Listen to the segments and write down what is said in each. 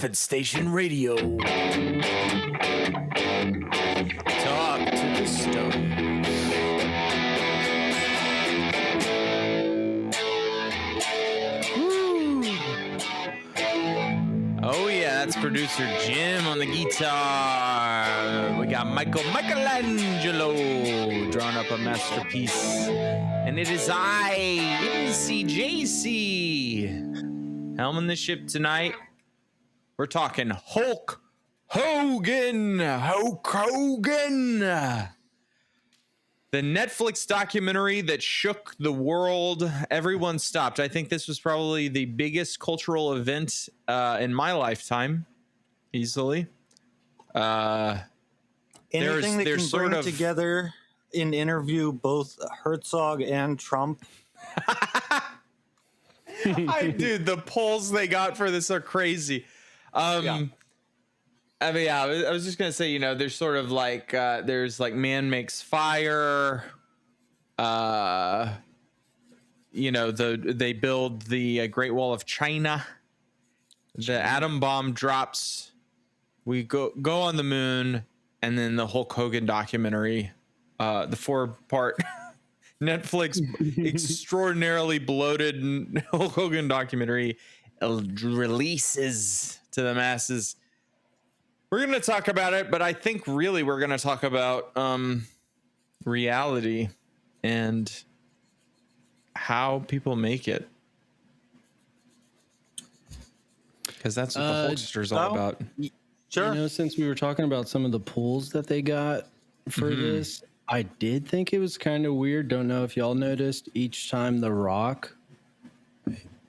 Prophet Station Radio. Talk to the stone. Oh yeah, that's producer Jim on the guitar. We got Michelangelo drawing up a masterpiece. And it is I, MCJC, helming the ship tonight. We're talking Hulk Hogan. The Netflix documentary that shook the world. Everyone stopped. I think this was probably the biggest cultural event in my lifetime, easily. Anything that can bring together and interview both Herzog and Trump. Dude, the polls they got for this are crazy. I was just gonna say, there's sort of like there's like man makes fire. They build the Great Wall of China. The atom bomb drops. We go on the moon, and then the Hulk Hogan documentary, the 4-part Netflix extraordinarily bloated Hulk Hogan documentary releases to the masses. We're going to talk about it, but I think really we're going to talk about reality and how people make it. Because that's what the Hulkster's all about. Sure. Since we were talking about some of the pulls that they got for this, I did think it was kind of weird. Don't know if y'all noticed each time The Rock,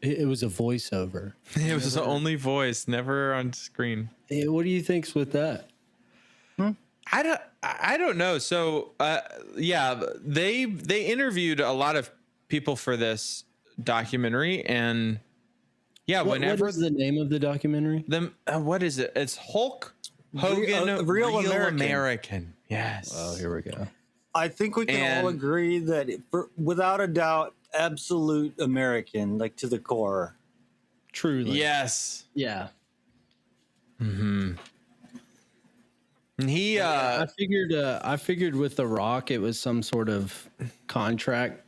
it was a voiceover. It was the only voice, never on screen. What do you think's with that? I don't know. So they interviewed a lot of people for this documentary, and what is the name of the documentary? What is it? It's Hulk Hogan, Real American. Yes. Oh, here we go. I think we can all agree that without a doubt, absolute American, like to the core. Truly. Yes. Yeah. Mm-hmm. And I figured with The Rock it was some sort of contract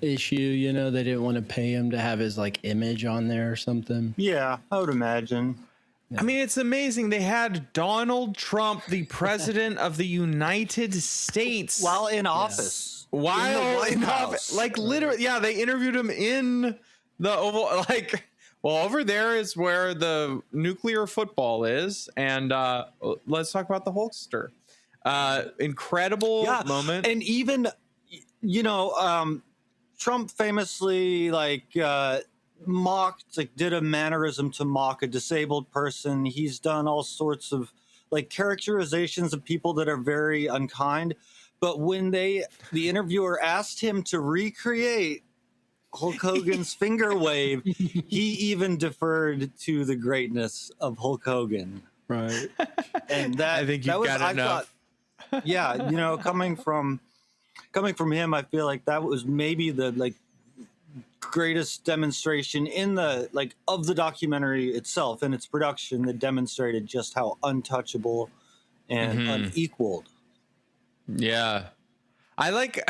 issue, they didn't want to pay him to have his like image on there or something. Yeah, I would imagine. I mean, it's amazing. They had Donald Trump, the president of the United States, while in office. While in office, like literally, they interviewed him in the Oval. Like, well, over there is where the nuclear football is, and let's talk about the Hulkster. Incredible moment, and even Trump famously did a mannerism to mock a disabled person. He's done all sorts of characterizations of people that are very unkind. But when the interviewer asked him to recreate Hulk Hogan's finger wave, he even deferred to the greatness of Hulk Hogan. Right. And that I think you've got enough. Coming from him, I feel like that was maybe the greatest demonstration in the of the documentary itself and its production that demonstrated just how untouchable and unequaled. Yeah. I like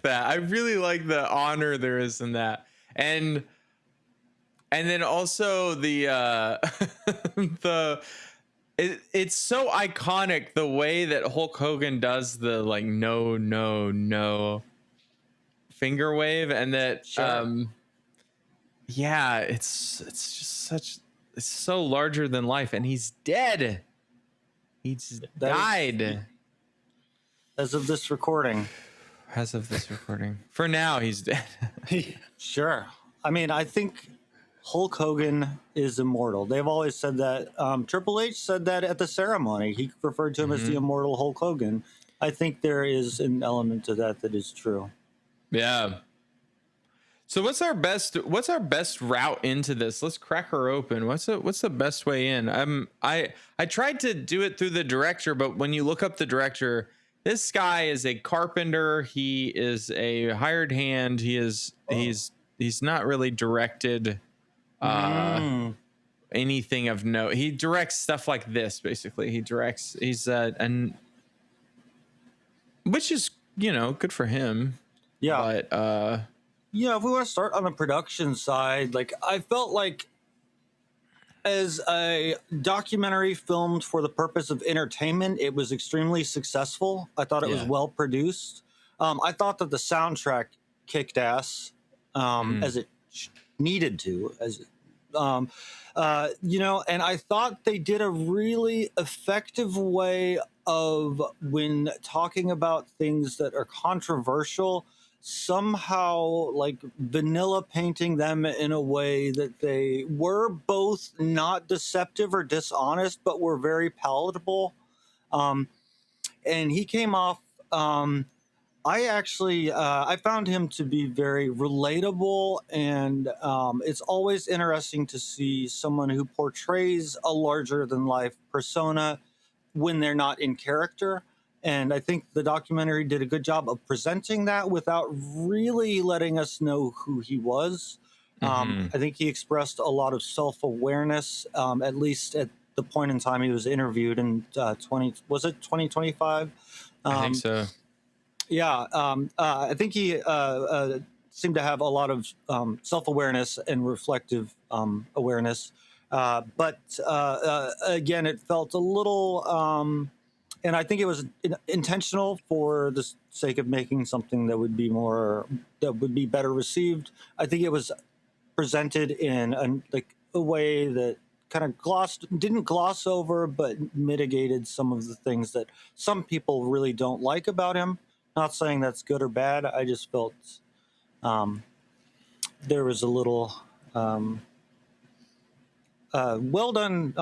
that. I really like the honor there is in that. And then also it's so iconic the way that Hulk Hogan does the no finger wave, and that it's just it's so larger than life, and he's dead. He's died. As of this recording. For now, he's dead. Sure. I mean, I think Hulk Hogan is immortal. They've always said that. Triple H said that at the ceremony. He referred to him as the immortal Hulk Hogan. I think there is an element to that is true. Yeah. So what's our best route into this? Let's crack her open. What's the best way in? I tried to do it through the director, but when you look up the director, this guy is a carpenter. He is a hired hand. He's not really directed anything of note. He directs stuff like this, basically. He's and which is, good for him. Yeah. But If we want to start on the production side, like I felt like as a documentary filmed for the purpose of entertainment, it was extremely successful. I thought it was well produced. I thought that the soundtrack kicked ass, as it needed to, and I thought they did a really effective way of, when talking about things that are controversial, somehow like vanilla painting them in a way that they were both not deceptive or dishonest, but were very palatable. And he came off, I found him to be very relatable, and it's always interesting to see someone who portrays a larger than life persona when they're not in character. And I think the documentary did a good job of presenting that without really letting us know who he was. I think he expressed a lot of self-awareness, at least at the point in time he was interviewed in 2025? I think so. Yeah, I think he seemed to have a lot of self-awareness and reflective awareness. But again, it felt a little, and I think it was intentional for the sake of making something that would be better received. I think it was presented in a way that kind of didn't gloss over, but mitigated some of the things that some people really don't like about him. Not saying that's good or bad. I just felt there was a little well done,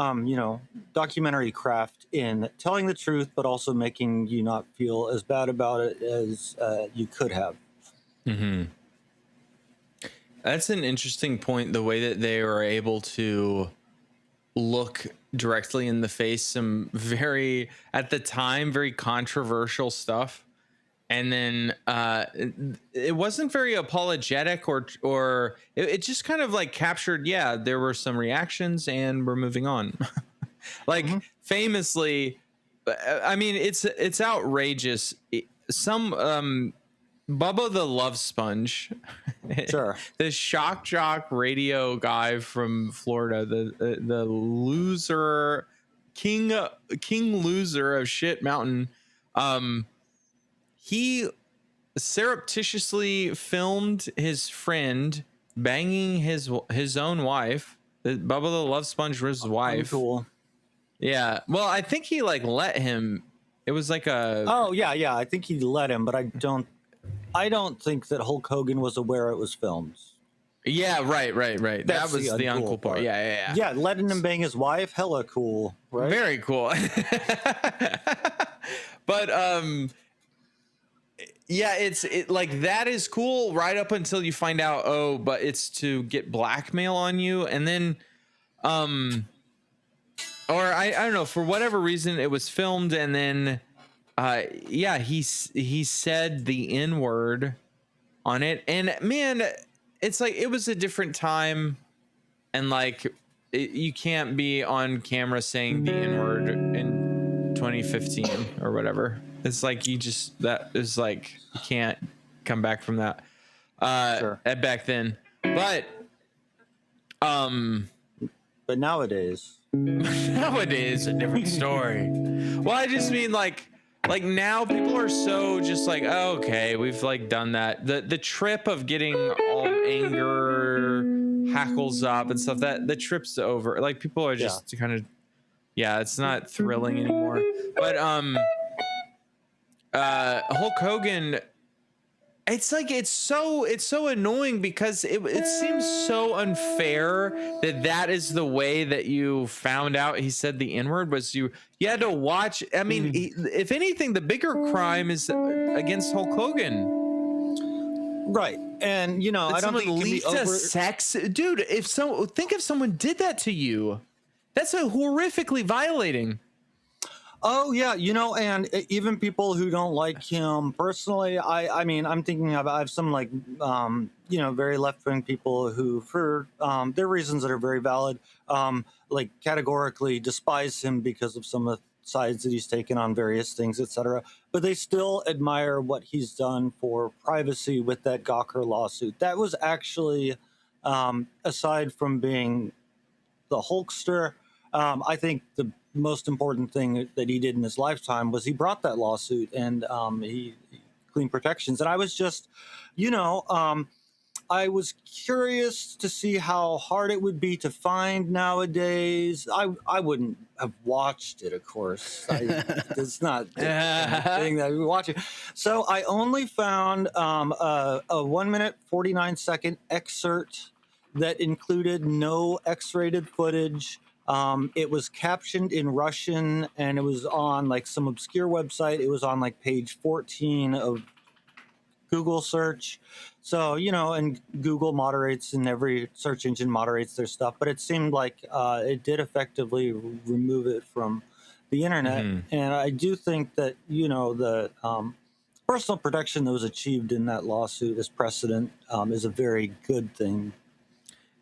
documentary craft in telling the truth, but also making you not feel as bad about it as you could have. That's an interesting point, the way that they were able to look directly in the face some very, at the time, very controversial stuff. And then it wasn't very apologetic, or it just kind of like captured, there were some reactions and we're moving on. Famously, I mean, it's outrageous. Some Bubba the Love Sponge, Sure, the shock jock radio guy from Florida, the loser, king loser of Shit Mountain. He surreptitiously filmed his friend banging his own wife. Bubba the Love Sponge was his wife. Cool. Yeah. Well, I think he let him. It was like a. Oh yeah. I think he let him, but I don't think that Hulk Hogan was aware it was filmed. Yeah. Right. That was the uncool part. Yeah. Yeah, letting him bang his wife, hella cool. Right. Very cool. But yeah, it like that is cool right up until you find out, but it's to get blackmail on you, and then or I don't know, for whatever reason it was filmed, and then he said the N-word on it, and man, it's like it was a different time, and like you can't be on camera saying the N-word in 2015 or whatever. It's like you can't come back from that Sure. back then. But nowadays a different story. Well, I just mean like now people are so just like, oh, okay, we've like done that. The trip of getting all anger, hackles up and stuff, that the trip's over. Like people are just kind of, it's not thrilling anymore. But Hulk Hogan, it's like it's so annoying because it seems so unfair that is the way that you found out he said the N-word, was you had to watch. I mean, if anything, the bigger crime is against Hulk Hogan, right? And I don't think it can be sex, dude. If someone did that to you, that's a horrifically violating. Oh yeah, and even people who don't like him personally, I mean, I'm thinking of I have some like very left wing people who, for their reasons that are very valid, like categorically despise him because of some of the sides that he's taken on various things, etc. But they still admire what he's done for privacy with that Gawker lawsuit. That was actually, aside from being the Hulkster. I think the most important thing that he did in his lifetime was he brought that lawsuit and he clean protections. And I was just, I was curious to see how hard it would be to find nowadays. I wouldn't have watched it, of course. It's not the kind of thing that we watch it. So I only found a 1 minute 49-second excerpt that included no X-rated footage. It was captioned in Russian, and it was on like some obscure website. It was on like page 14 of Google search. So, and Google moderates, and every search engine moderates their stuff. But it seemed like it did effectively remove it from the internet. And I do think that, the personal protection that was achieved in that lawsuit as precedent is a very good thing.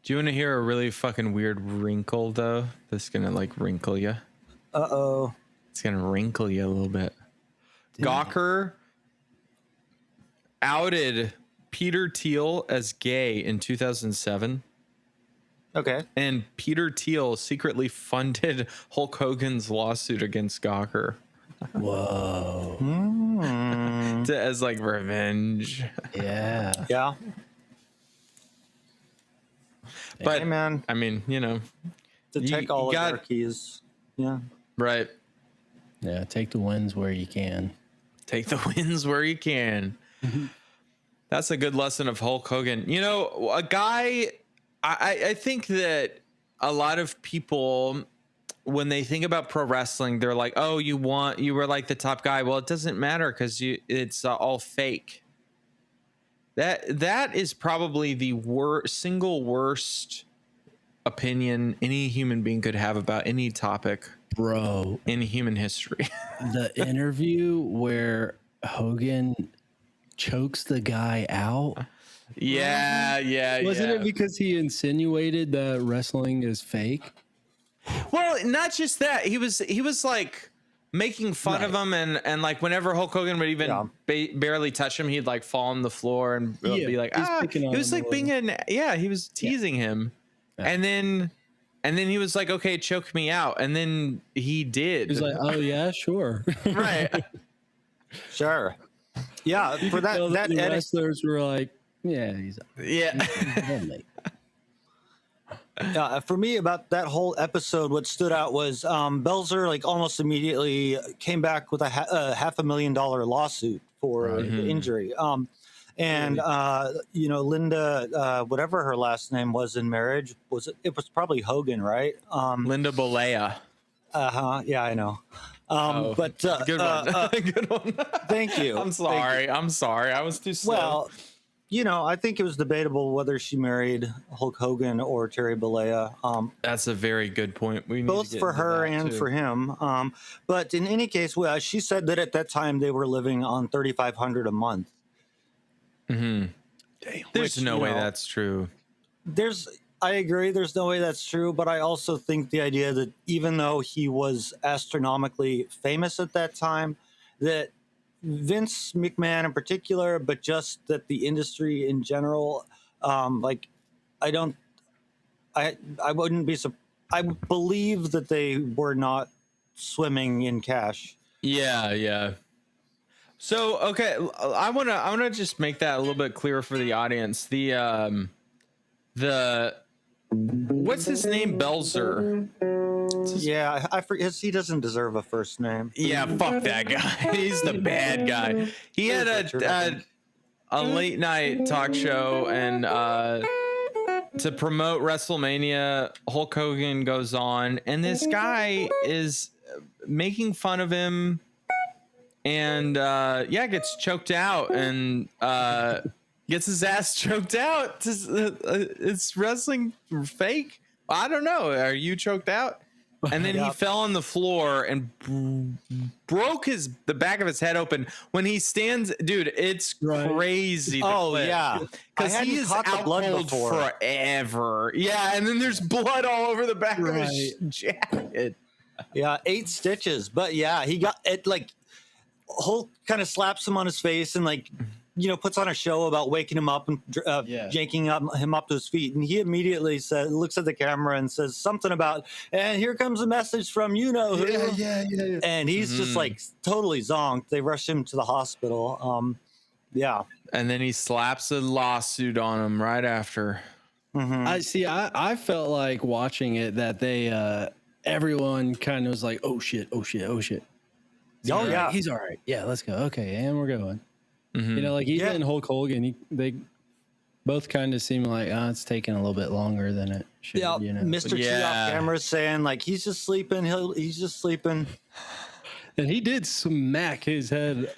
Do you want to hear a really fucking weird wrinkle, though? That's going to, like, wrinkle you. Uh-oh. It's going to wrinkle you a little bit. Gawker outed Peter Thiel as gay in 2007. Okay. And Peter Thiel secretly funded Hulk Hogan's lawsuit against Gawker. Whoa. As, like, revenge. Yeah. Yeah. But, hey, man, I mean, to take oligarchies. Yeah. Right. Yeah, take the wins where you can. Take the wins where you can. That's a good lesson of Hulk Hogan. A guy, I think that a lot of people, when they think about pro wrestling, they're like, oh, you were like the top guy. Well, it doesn't matter because it's all fake. That is probably the single worst opinion any human being could have about any topic, bro, in human history. The interview where Hogan chokes the guy out. Yeah. Wasn't it because he insinuated that wrestling is fake? Well, not just that. He was like making fun of him, and like whenever Hulk Hogan would even barely touch him, he'd like fall on the floor and be like, he was like being he was teasing him. And then he was like, okay, choke me out. And then he did. He was like, oh yeah, sure. Right. Sure. Yeah. For that, the wrestlers were like, yeah, he's for me, about that whole episode, what stood out was Belzer like almost immediately came back with a $500,000 lawsuit for the injury. And Linda, whatever her last name was in marriage, it was probably Hogan, right? Linda Bolea. Yeah, I know. But good one. Good one. Thank you. I'm sorry. I was too slow. Well, I think it was debatable whether she married Hulk Hogan or Terry Bollea. That's a very good point. We need both to get for into her that and too. for him. But in any case, well, she said that at that time they were living on $3,500 a month. There's no way that's true. I agree. There's no way that's true. But I also think the idea that even though he was astronomically famous at that time, that Vince McMahon in particular, but just that the industry in general, I wouldn't be. I believe that they were not swimming in cash. Yeah. So okay, I wanna just make that a little bit clearer for the audience. The what's his name? Belzer. Yeah, I forget. He doesn't deserve a first name. Yeah, fuck that guy. He's the bad guy. He had a late night talk show, and to promote WrestleMania, Hulk Hogan goes on, and this guy is making fun of him, and gets choked out, and gets his ass choked out. Is wrestling fake? I don't know. Are you choked out? And then he fell on the floor and broke the back of his head open. When he stands, dude, it's crazy. Yeah, because he is out cold forever. Yeah, and then there's blood all over the back of his jacket. Yeah, 8 stitches. But yeah, he got it. Like Hulk kind of slaps him on his face and like, puts on a show about waking him up and janking him up to his feet. And he immediately looks at the camera and says something about, and here comes a message from who. Yeah. And he's just like totally zonked. They rush him to the hospital. Yeah. And then he slaps a lawsuit on him right after. Mm-hmm. I felt like watching it that they, everyone kind of was like, oh shit. He's all right. Yeah, let's go. Okay, and we're going. Like even Hulk Hogan, they both kind of seem like it's taking a little bit longer than it should. Yeah, Mr. T off camera saying like he's just sleeping. He's just sleeping. And he did smack his head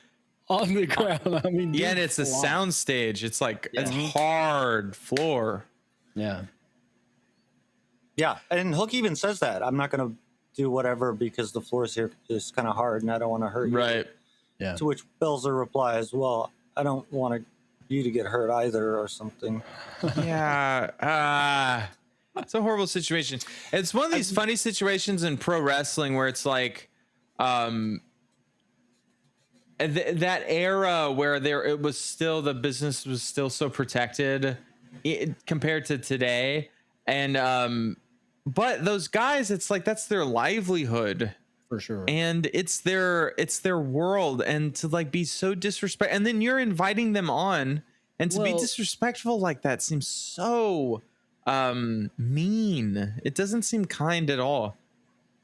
on the ground. I mean, and it's a sound stage. It's like it's hard floor. Yeah. Yeah, and Hulk even says that I'm not going to do whatever because the floor here is kind of hard and I don't want to hurt you. Right. Yeah. To which Belzer replies, "Well, I don't want you to get hurt either," or something. Yeah. It's a horrible situation. It's one of these funny situations in pro wrestling where it's like, that era where it was still the business was still so protected compared to today, and but those guys, it's like that's their livelihood. For sure. And it's their world, and to like be so disrespectful, and then you're inviting them on, and to be disrespectful like that seems so mean. It doesn't seem kind at all.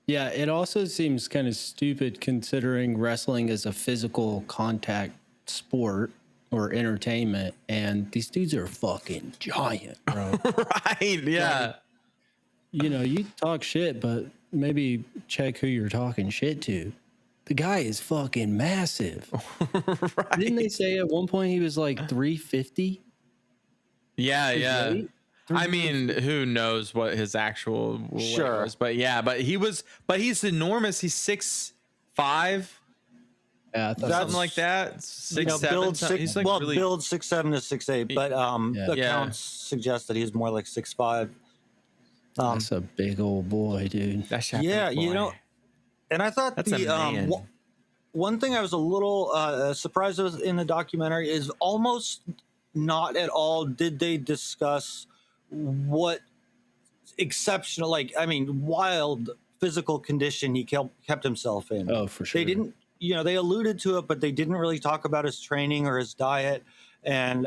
Yeah, it also seems kind of stupid considering wrestling is a physical contact sport or entertainment, and these dudes are fucking giant, bro. Right, yeah. Like, you talk shit, but maybe check who you're talking shit to. The guy is fucking massive. Right. Didn't they say at one point he was like 350? Yeah. I mean, who knows what his actual weight was, but he's enormous. He's 6'5". Yeah, something like that. 6'7". He's like build 6'7" to 6'8", but the counts suggest that he's more like 6'5". That's a big old boy, dude. Boy. And I thought that's one thing I was a little surprised with in the documentary is almost not at all did they discuss what exceptional, wild physical condition he kept himself in. Oh, for sure. They didn't, they alluded to it, but they didn't really talk about his training or his diet and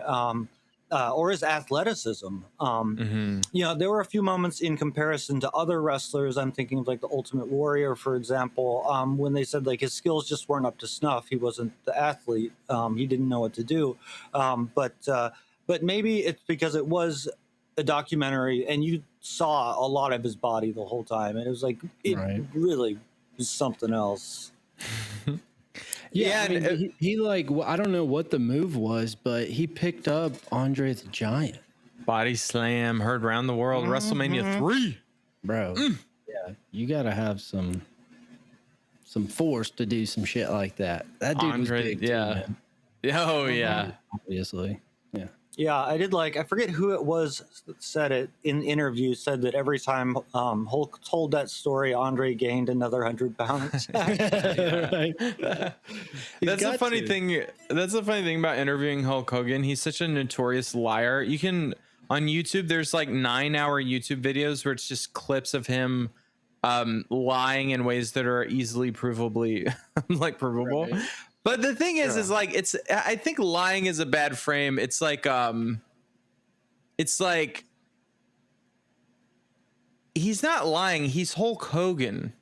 or his athleticism. There were a few moments in comparison to other wrestlers. I'm thinking of like the Ultimate Warrior, for example, when they said like his skills just weren't up to snuff. He wasn't the athlete. He didn't know what to do. But maybe it's because it was a documentary and you saw a lot of his body the whole time. And it was like, really was something else. Yeah, I mean, he like, I don't know what the move was, but he picked up Andre the Giant. Body slam, heard around the world, WrestleMania 3. Bro, yeah, you got to have some force to do some shit like that. That dude was big too, man. Yeah. Obviously, yeah. Yeah, I did I forget who it was that said it in interview, said that every time Hulk told that story, Andre gained another 100 pounds. That's a funny thing. That's a funny thing about interviewing Hulk Hogan. He's such a notorious liar. You can, on YouTube, there's like 9-hour YouTube videos where it's just clips of him lying in ways that are easily provable. Right. But the thing is like, I think lying is a bad frame. It's like he's not lying. He's Hulk Hogan.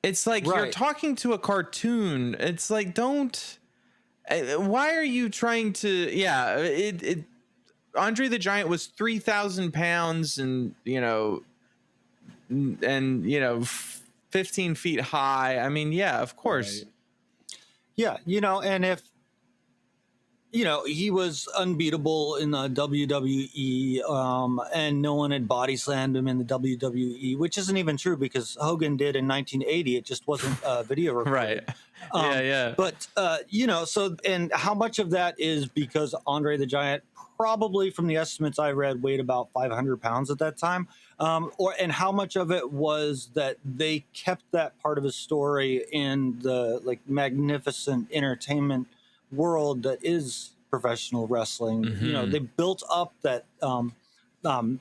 It's like you're talking to a cartoon. It's like, why are you trying to, Andre the Giant was 3,000 pounds and 15 feet high. I mean, yeah, of course. Right. Yeah, and you know, he was unbeatable in the WWE, and no one had body slammed him in the WWE, which isn't even true because Hogan did in 1980. It just wasn't video recorded. Right. Yeah. But, you know, so, and how much of that is because Andre the Giant, probably from the estimates I read, weighed about 500 pounds at that time. And how much of it was that they kept that part of his story in the like magnificent entertainment world that is professional wrestling. You know, they built up that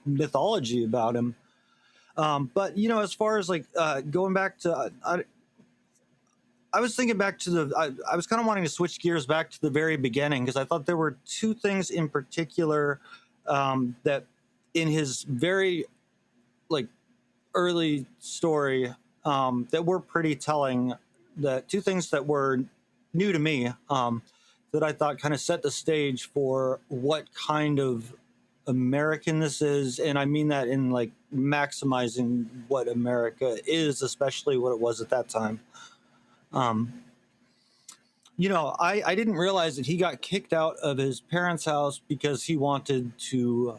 mythology about him. But you know, as far as like going back to, I was thinking back to I was kind of wanting to switch gears back to the very beginning because I thought there were two things in particular that in his very like early story that were pretty telling. The two things that were new to me that I thought kind of set the stage for what kind of American this is, and I mean that in like maximizing what America is, especially what it was at that time. You know, I didn't realize that he got kicked out of his parents' house because he wanted to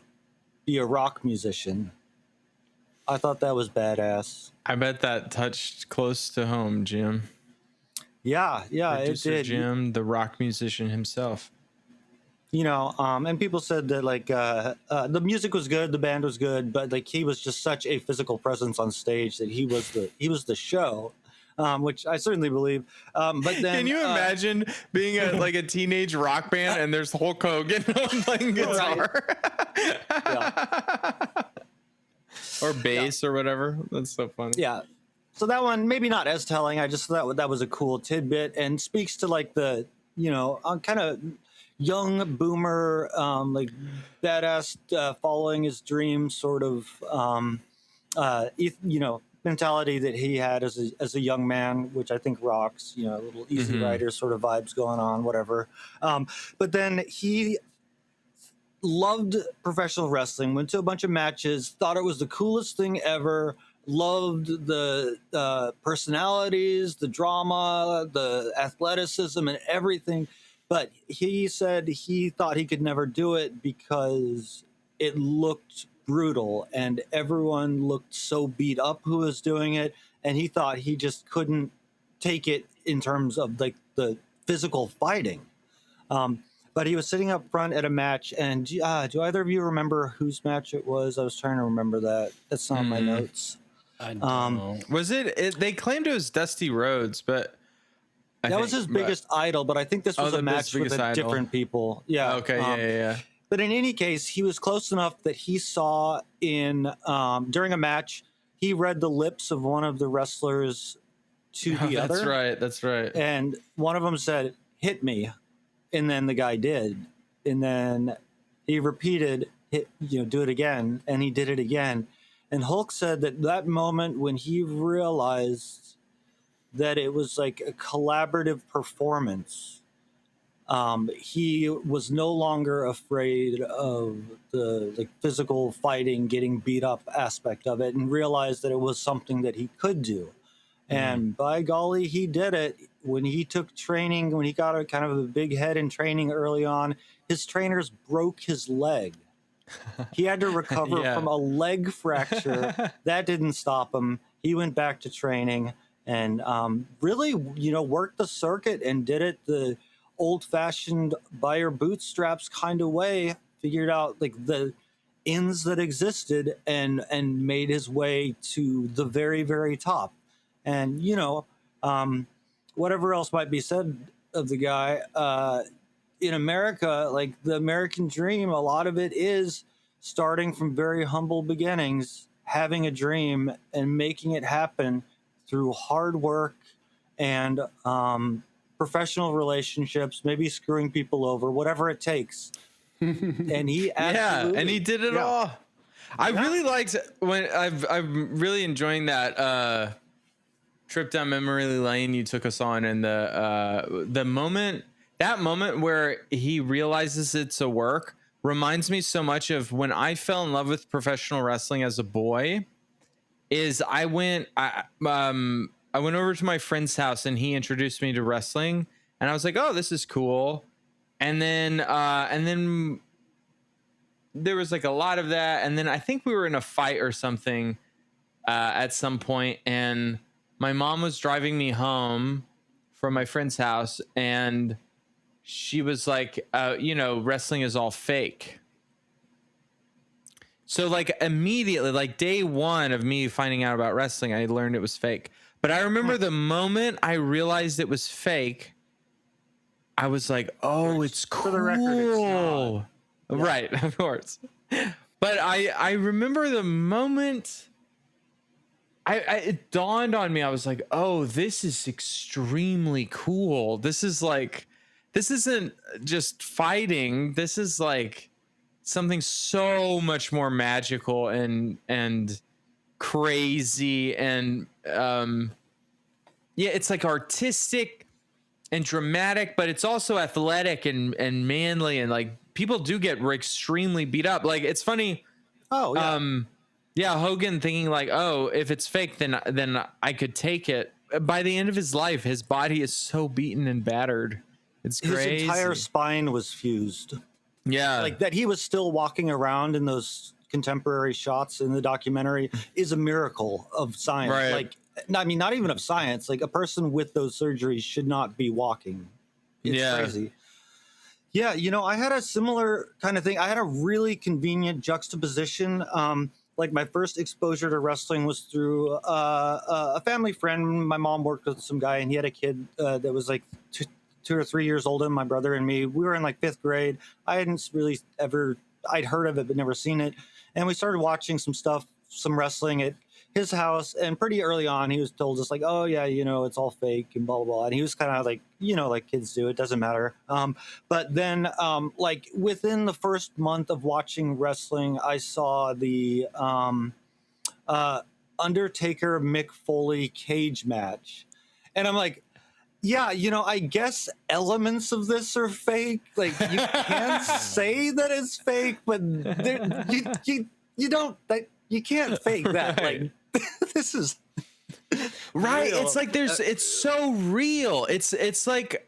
be a rock musician. I thought that was badass. I bet that touched close to home, Jim. Yeah, Producer it did. Jim, the rock musician himself. You know, and people said that like the music was good, the band was good, but like he was just such a physical presence on stage that he was the show, which I certainly believe. But then, can you imagine being like a teenage rock band and there's Hulk Hogan playing guitar, or bass or whatever? That's so funny. Yeah. So that one maybe not as telling. I just thought that was a cool tidbit and speaks to like the, you know, kind of young boomer, like badass, following his dreams sort of, you know, mentality that he had as a young man, which I think rocks. You know, a little Easy Rider sort of vibes going on, whatever. But then he loved professional wrestling, went to a bunch of matches, thought it was the coolest thing ever. Loved the personalities, the drama, the athleticism, and everything. But he said he thought he could never do it because it looked brutal and everyone looked so beat up who was doing it. And he thought he just couldn't take it in terms of like the physical fighting. But he was sitting up front at a match. And do either of you remember whose match it was? I was trying to remember that. That's not on my notes. I don't. Was it? They claimed it was Dusty Rhodes, but that was his biggest idol. But I think this was a match with different people. Yeah. Okay. Yeah. But in any case, he was close enough that he saw in during a match, he read the lips of one of the wrestlers to the other. That's right. And one of them said, "Hit me," and then the guy did, and then he repeated, do it again," and he did it again. And Hulk said that moment when he realized that it was like a collaborative performance, he was no longer afraid of the like physical fighting, getting beat up aspect of it, and realized that it was something that he could do. And by golly, he did it. When he took training, when he got a kind of a big head in training early on, his trainers broke his leg. He had to recover from a leg fracture. That didn't stop him. He went back to training and really, worked the circuit and did it the old-fashioned by your bootstraps kind of way. Figured out like the ins that existed and made his way to the very, very top. And whatever else might be said of the guy, in America, like the American dream, a lot of it is starting from very humble beginnings, having a dream and making it happen through hard work and professional relationships, maybe screwing people over, whatever it takes. And he absolutely, and he did it all. I really liked when I'm really enjoying that trip down memory lane you took us on, and the moment. That moment where he realizes it's a work reminds me so much of when I fell in love with professional wrestling as a boy. I went over to my friend's house and he introduced me to wrestling, and I was like, "Oh, this is cool." And then there was like a lot of that. And then I think we were in a fight or something at some point, and my mom was driving me home from my friend's house, and she was like, wrestling is all fake. So like immediately, like day one of me finding out about wrestling, I learned it was fake. But I remember the moment I realized it was fake, I was like, oh, it's cool. For the record, it's not. Yeah. Right, of course. But I remember the moment it dawned on me. I was like, oh, this is extremely cool. This isn't just fighting. This is like something so much more magical and crazy. And it's like artistic and dramatic, but it's also athletic and manly. And like people do get extremely beat up. Like it's funny. Oh, yeah. Hogan thinking like, oh, if it's fake, then I could take it. By the end of his life, his body is so beaten and battered. It's crazy. His entire spine was fused. Yeah. Like that he was still walking around in those contemporary shots in the documentary is a miracle of science. Right. Like, I mean, not even of science. Like a person with those surgeries should not be walking. It's crazy. Yeah, I had a similar kind of thing. I had a really convenient juxtaposition. Like my first exposure to wrestling was through a family friend. My mom worked with some guy, and he had a kid that was like 2 or 3 years older than my brother and me. We were in like 5th grade. I hadn't really I'd heard of it, but never seen it. And we started watching some wrestling at his house. And pretty early on, he was told us like, oh yeah, it's all fake and blah, blah, blah. And he was kind of like, like kids do, it doesn't matter. But then like within the first month of watching wrestling, I saw the Undertaker Mick Foley cage match. And I'm like, yeah, I guess elements of this are fake. Like you can't say that it's fake, but you don't. You can't fake that. Right. Like this is right. real. It's like it's so real. It's like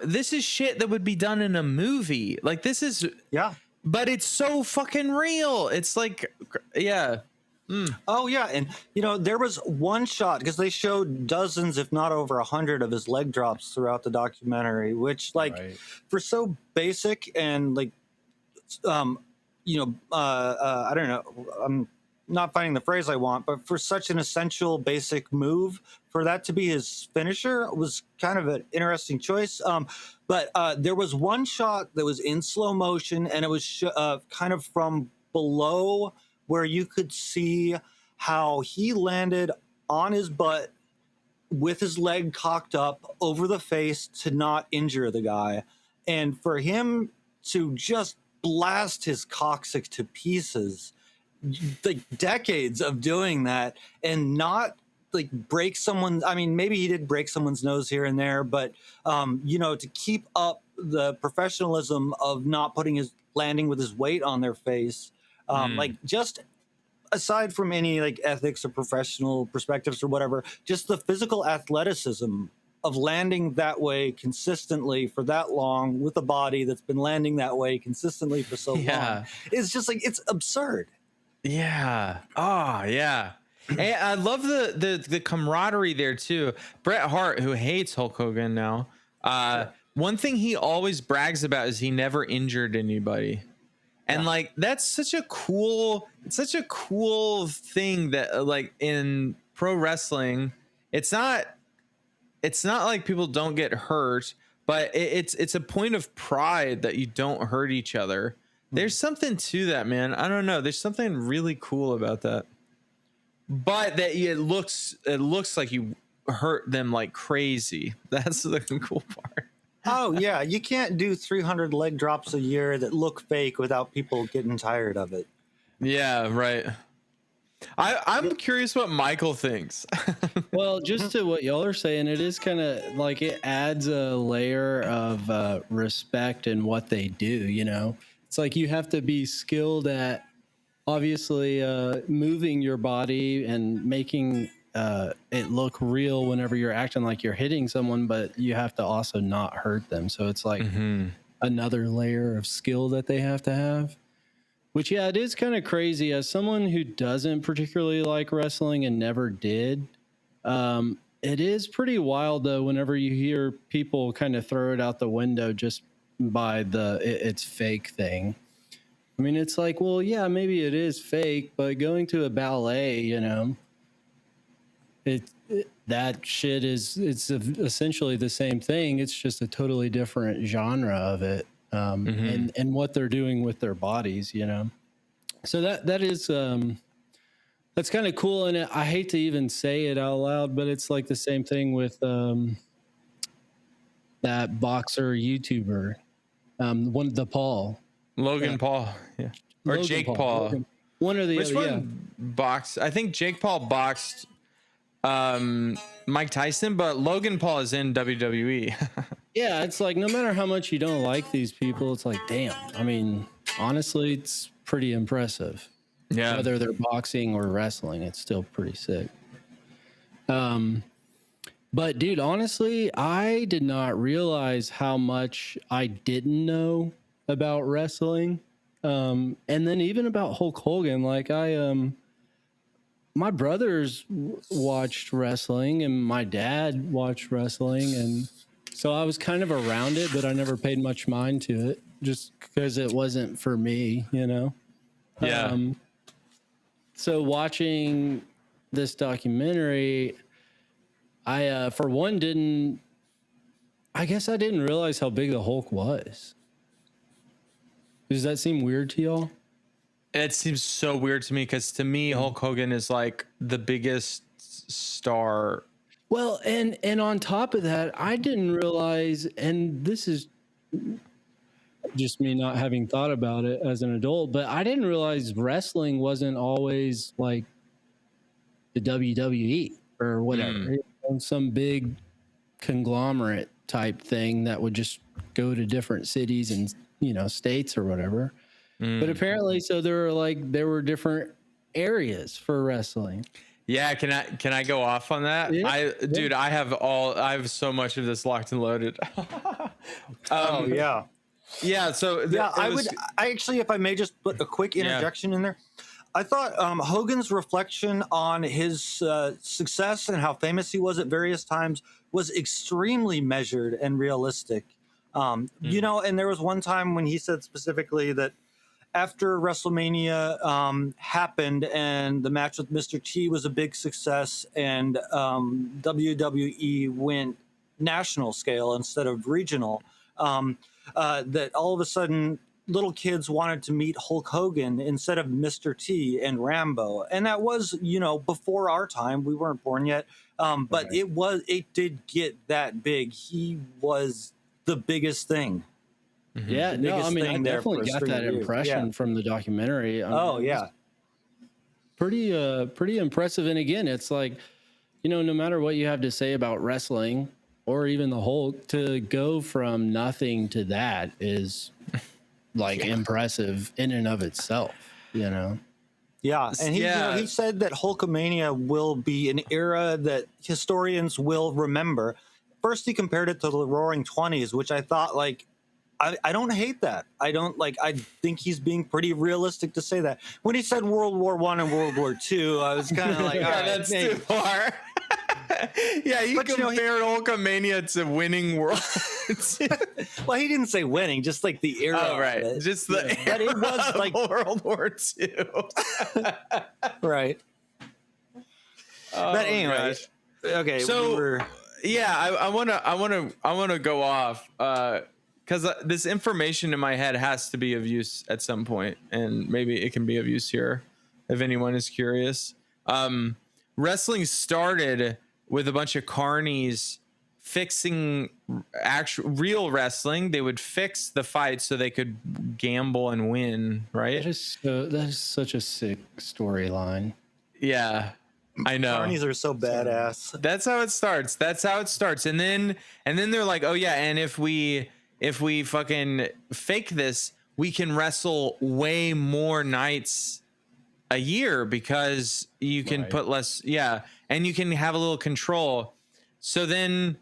this is shit that would be done in a movie. Like this is but it's so fucking real. It's like Oh yeah, and there was one shot because they showed dozens, if not over 100, of his leg drops throughout the documentary, which for so basic and like, I don't know, I'm not finding the phrase I want, but for such an essential basic move, for that to be his finisher was kind of an interesting choice. But there was one shot that was in slow motion, and it was kind of from below, where you could see how he landed on his butt with his leg cocked up over the face to not injure the guy. And for him to just blast his coccyx to pieces, like decades of doing that, and not like break someone's, I mean, maybe he did break someone's nose here and there, but, to keep up the professionalism of not landing with his weight on their face, like just aside from any like ethics or professional perspectives or whatever, just the physical athleticism of landing that way consistently for that long with a body that's been landing that way consistently for so long is just like, it's absurd. Yeah. Oh yeah. And I love the camaraderie there too. Bret Hart, who hates Hulk Hogan now, one thing he always brags about is he never injured anybody. And like that's such a cool thing that like in pro wrestling, it's not like people don't get hurt, but it's a point of pride that you don't hurt each other. There's something to that, man. I don't know. There's something really cool about that. But that it looks like you hurt them like crazy. That's the cool part. Oh yeah, you can't do 300 leg drops a year that look fake without people getting tired of it. Yeah, right. I'm curious what Michael thinks. Well, just to what y'all are saying, it is kind of like it adds a layer of respect in what they do. It's like you have to be skilled at obviously moving your body and making it look real whenever you're acting like you're hitting someone, but you have to also not hurt them. So it's like another layer of skill that they have to have. Which, yeah, it is kind of crazy. As someone who doesn't particularly like wrestling and never did, it is pretty wild, though, whenever you hear people kind of throw it out the window just by it's fake thing. I mean, it's like, well, yeah, maybe it is fake, but going to a ballet, you know, that shit it's essentially the same thing. It's just a totally different genre of it, and what they're doing with their bodies, you know. So that is that's kind of cool, and I hate to even say it out loud, but it's like the same thing with that boxer YouTuber, the Paul. Logan Paul, yeah, or Logan Jake Paul. Logan. One or the Which other. one boxed? I think Jake Paul boxed Mike Tyson, but Logan Paul is in WWE. Yeah, it's like no matter how much you don't like these people, it's like, damn. I mean, honestly, it's pretty impressive. Yeah, Whether they're boxing or wrestling, it's still pretty sick. But dude, honestly, I did not realize how much I didn't know about wrestling. And then even about Hulk Hogan, like my brothers watched wrestling and my dad watched wrestling. And so I was kind of around it, but I never paid much mind to it just because it wasn't for me, you know? yeah. So watching this documentary, I, for one, didn't realize how big the Hulk was. Does that seem weird to y'all? It seems so weird to me because to me, Hulk Hogan is like the biggest star. Well, and on top of that, I didn't realize, and this is just me not having thought about it as an adult, but I didn't realize wrestling wasn't always like the WWE or whatever. Some big conglomerate type thing that would just go to different cities and, you know, states or whatever. But apparently, so there were different areas for wrestling. Yeah, can I go off on that? Yeah. Dude, I have so much of this locked and loaded. Oh yeah. Yeah, so I actually, if I may just put a quick interjection in there. I thought Hogan's reflection on his success and how famous he was at various times was extremely measured and realistic. You know, and there was one time when he said specifically that after WrestleMania happened and the match with Mr. T was a big success and WWE went national scale instead of regional, that all of a sudden little kids wanted to meet Hulk Hogan instead of Mr. T and Rambo. And that was, you know, before our time. We weren't born yet. But it did get that big. He was the biggest thing. Yeah, no, I mean, I definitely got that impression from the documentary. I mean, pretty impressive. And again, it's like, you know, no matter what you have to say about wrestling or even the Hulk, to go from nothing to that is like impressive in and of itself, you know? Yeah, and he said that Hulkamania will be an era that historians will remember. First, he compared it to the Roaring '20s, which I thought, like, I don't hate that. I think he's being pretty realistic to say that. When he said World War I and World War II, I was kind of like, all right, that's too far. Yeah, he compared Hulkamania to winning World. Well, he didn't say winning, just like the era. Oh, right, just the era, but it was like World War II. Right. But anyway, okay. So I want to go off because this information in my head has to be of use at some point, and maybe it can be of use here if anyone is curious. Wrestling started with a bunch of carnies fixing real wrestling. They would fix the fights so they could gamble and win, right? That is such a sick storyline. Yeah, I know. Carnies are so badass. That's how it starts. And then they're like, oh yeah, and if we fucking fake this, we can wrestle way more nights a year because you can put less, and you can have a little control. So then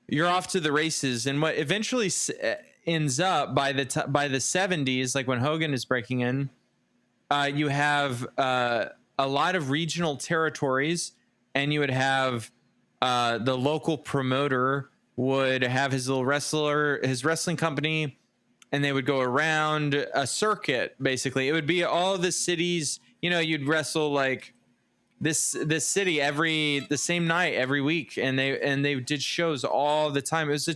you're off to the races. And what eventually ends up by the 70s, like when Hogan is breaking in, you have a lot of regional territories, and you would have the local promoter would have his wrestling company, and they would go around a circuit. Basically, it would be all the cities. You'd wrestle like this city the same night every week, and they did shows all the time. It's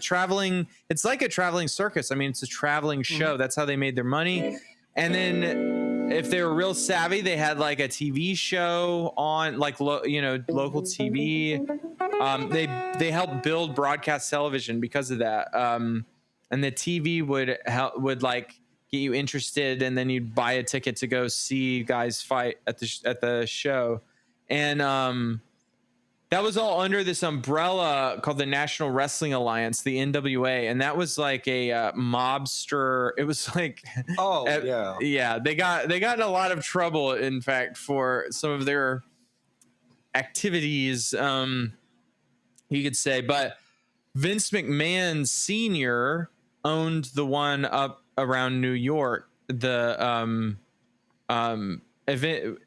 like a traveling circus. I mean, it's a traveling show. That's how they made their money. And then if they were real savvy, they had like a TV show on, like local TV. They helped build broadcast television because of that. And the TV would like get you interested, and then you'd buy a ticket to go see guys fight at the show. And that was all under this umbrella called the National Wrestling Alliance, the NWA, and that was like a mobster. It was like, yeah, they got in a lot of trouble, in fact, for some of their activities, you could say. But Vince McMahon Sr. owned the one up around New York, the event,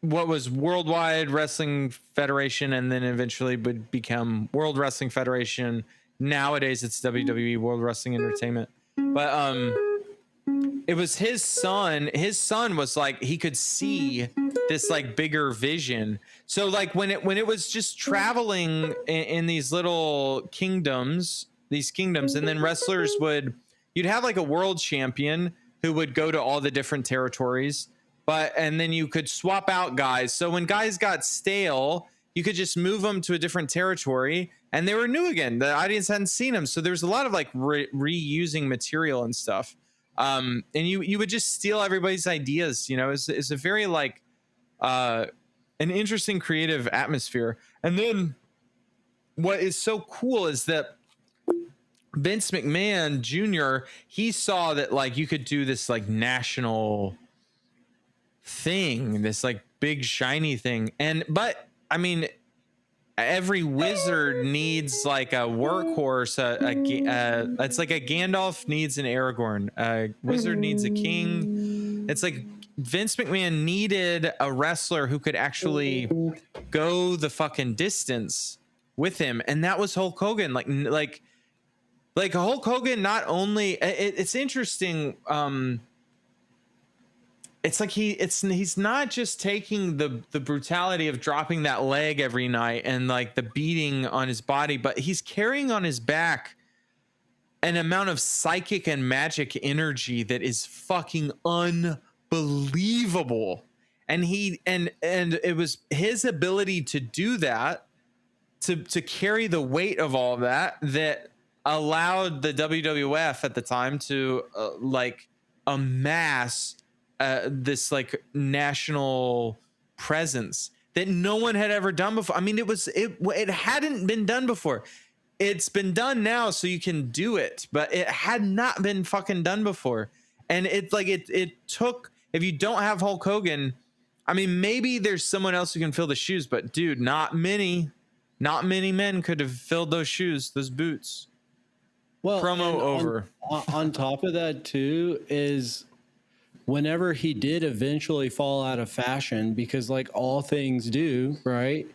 what was Worldwide Wrestling Federation, and then eventually would become World Wrestling Federation. Nowadays it's WWE, World Wrestling Entertainment. But it was his son. His son was like, he could see this like bigger vision. So like when it was just traveling in these little kingdoms, and then wrestlers you'd have like a world champion who would go to all the different territories. And then you could swap out guys. So when guys got stale, you could just move them to a different territory, and they were new again. The audience hadn't seen them. So there was a lot of like reusing material and stuff. And you would just steal everybody's ideas. It's a very like an interesting creative atmosphere. And then what is so cool is that Vince McMahon Jr., he saw that like you could do this like national thing, this like big shiny thing. But I mean, every wizard needs like a workhorse. It's like a Gandalf needs an Aragorn. A wizard needs a king. It's like Vince McMahon needed a wrestler who could actually go the fucking distance with him, and that was Hulk Hogan. Like Hulk Hogan. Not only it's interesting. It's like he's not just taking the brutality of dropping that leg every night and like the beating on his body, but he's carrying on his back an amount of psychic and magic energy that is fucking unbelievable. And it was his ability to do that, to carry the weight of all that allowed the WWF at the time to like amass this like national presence that no one had ever done before. I mean, it hadn't been done before. It's been done now, so you can do it, but it had not been fucking done before. And it's like it took. If you don't have Hulk Hogan, I mean, maybe there's someone else who can fill the shoes, but dude, not many men could have filled those shoes, those boots. Well, promo over. On top of that too is, whenever he did eventually fall out of fashion, because like all things do, right?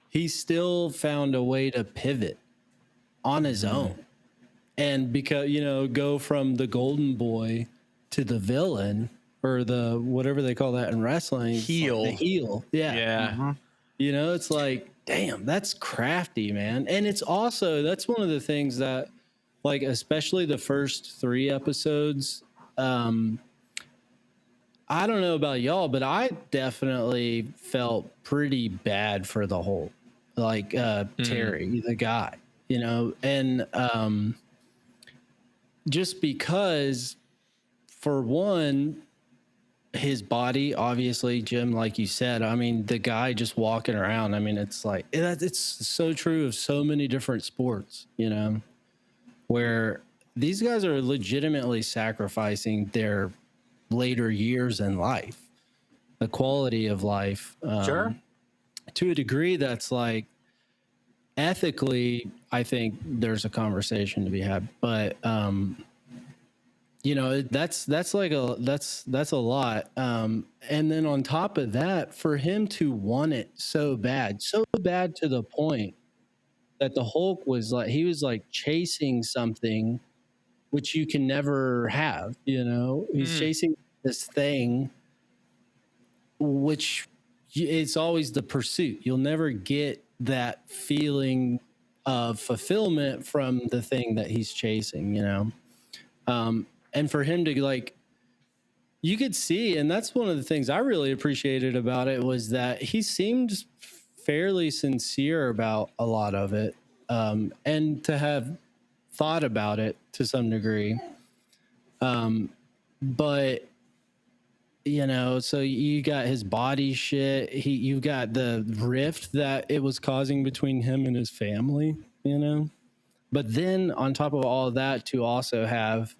He still found a way to pivot on his own. And because, go from the golden boy to the villain, or the, whatever they call that in wrestling. Heel. Like the heel. Yeah. Yeah. Mhm. It's like, damn, that's crafty, man. And it's also, that's one of the things that, like, especially the first 3 episodes, I don't know about y'all, but I definitely felt pretty bad for the Hulk, like Terry, the guy, and just because, for one, his body, obviously, Jim, like you said, I mean, the guy just walking around, I mean, it's like, it's so true of so many different sports, where these guys are legitimately sacrificing their later years in life, the quality of life, Sure. to a degree that's like, ethically, I think there's a conversation to be had, but that's like that's a lot. And then on top of that, for him to want it so bad to the point that the Hulk was like, he was like chasing something which you can never have, he's chasing this thing, which it's always the pursuit. You'll never get that feeling of fulfillment from the thing that he's chasing, and for him to like, you could see, and that's one of the things I really appreciated about it, was that he seemed fairly sincere about a lot of it, and to have thought about it to some degree. But so you got his body shit. You've got the rift that it was causing between him and his family, But then on top of all of that, to also have,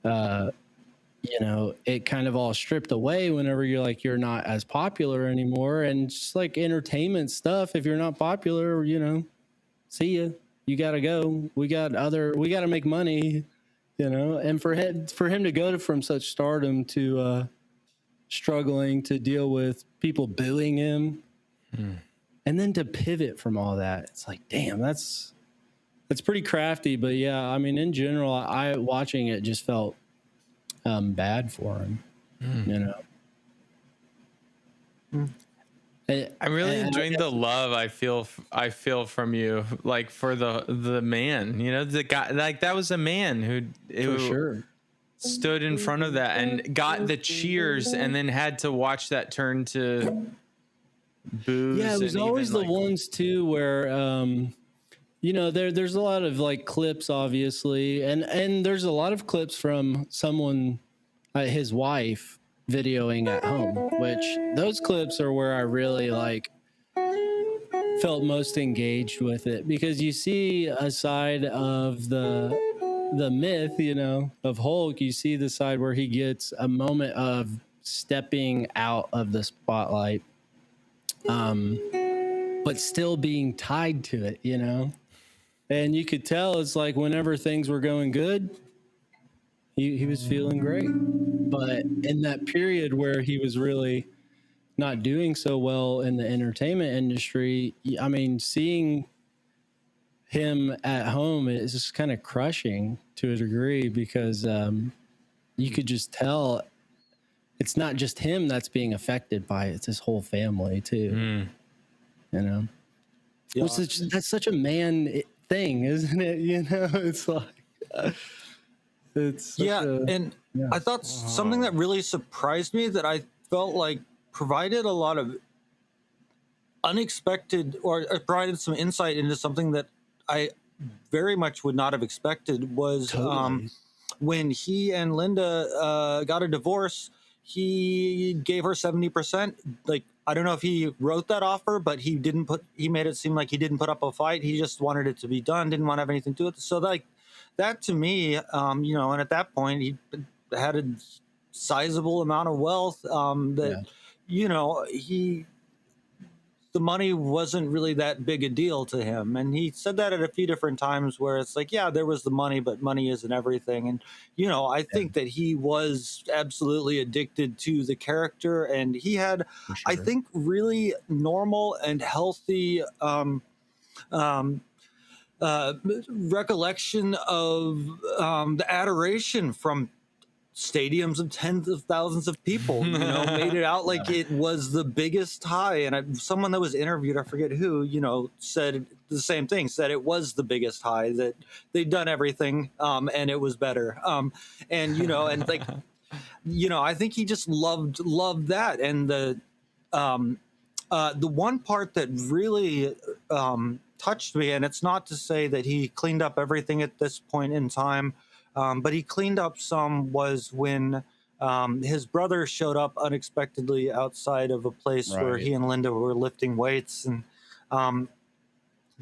it kind of all stripped away whenever you're like, you're not as popular anymore. And just like entertainment stuff, if you're not popular, see ya. You got to go. We got to make money, and for him to go from such stardom to, struggling to deal with people booing him, and then to pivot from all that, it's like, damn, that's pretty crafty. But yeah, I mean, in general, I watching it just felt bad for him, I'm really enjoying the love I feel from you, like for the man, the guy, like that was a man who for sure stood in front of that and got the cheers, and then had to watch that turn to boos. Yeah, it was always the ones too where there's a lot of like clips, obviously, and there's a lot of clips from someone, his wife, videoing at home, which those clips are where I really like felt most engaged with it, because you see a side of the myth, of Hulk. You see the side where he gets a moment of stepping out of the spotlight, but still being tied to it, and you could tell it's like whenever things were going good, he was feeling great. But in that period where he was really not doing so well in the entertainment industry, I mean, seeing him at home is just kind of crushing to a degree, because you could just tell it's not just him that's being affected by it, it's his whole family too. Yeah. That's such a man thing, isn't it? It's like it's I thought something that really surprised me, that I felt like provided a lot of unexpected, or provided some insight into something that I very much would not have expected, was when he and Linda got a divorce, he gave her 70%. Like, I don't know if he wrote that offer, but he made it seem like he didn't put up a fight. He just wanted it to be done, didn't want to have anything to do with it. So like that to me, and at that point he had a sizable amount of wealth, the money wasn't really that big a deal to him. And he said that at a few different times, where it's like, yeah, there was the money, but money isn't everything. And, I think that he was absolutely addicted to the character, and he had, I think, really normal and healthy recollection of the adoration from stadiums of tens of thousands of people, made it out like it was the biggest high. And someone that was interviewed, I forget who, said the same thing, said it was the biggest high, that they'd done everything, and it was better. And like, I think he just loved that. And the one part that really touched me, and it's not to say that he cleaned up everything at this point in time, but he cleaned up some, was when his brother showed up unexpectedly outside of a place where he and Linda were lifting weights. And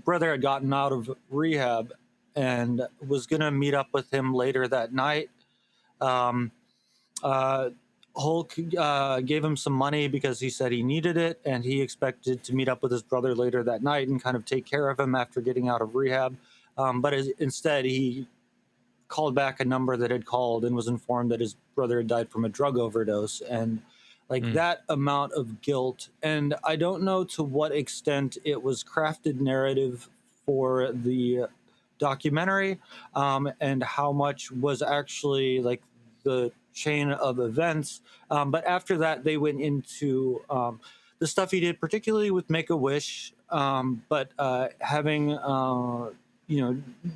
brother had gotten out of rehab and was going to meet up with him later that night. Hulk gave him some money because he said he needed it, and he expected to meet up with his brother later that night and kind of take care of him after getting out of rehab. But instead, he called back a number that had called and was informed that his brother had died from a drug overdose, and like that amount of guilt. And I don't know to what extent it was crafted narrative for the documentary, and how much was actually like the chain of events. But after that, they went into the stuff he did, particularly with Make a Wish, but having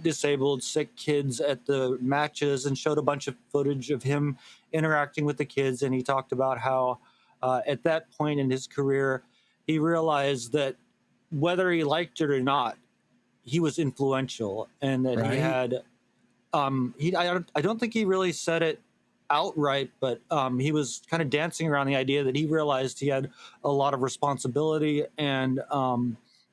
disabled, sick kids at the matches, and showed a bunch of footage of him interacting with the kids. And he talked about how at that point in his career, he realized that whether he liked it or not, he was influential, and that he had I don't think he really said it outright, but he was kind of dancing around the idea that he realized he had a lot of responsibility, and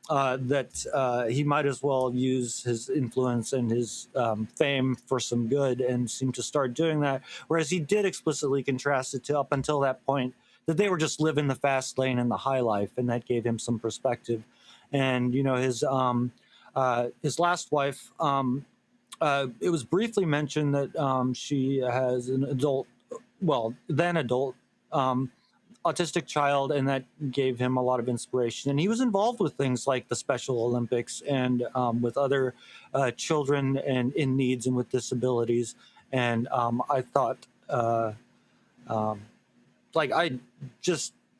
that he might as well use his influence and his fame for some good, and seemed to start doing that. Whereas he did explicitly contrast it to, up until that point, that they were just living the fast lane and the high life, and that gave him some perspective. And his last wife, it was briefly mentioned that she has an adult, then adult, autistic child, and that gave him a lot of inspiration. And he was involved with things like the Special Olympics, and with other children and in needs and with disabilities. And I thought,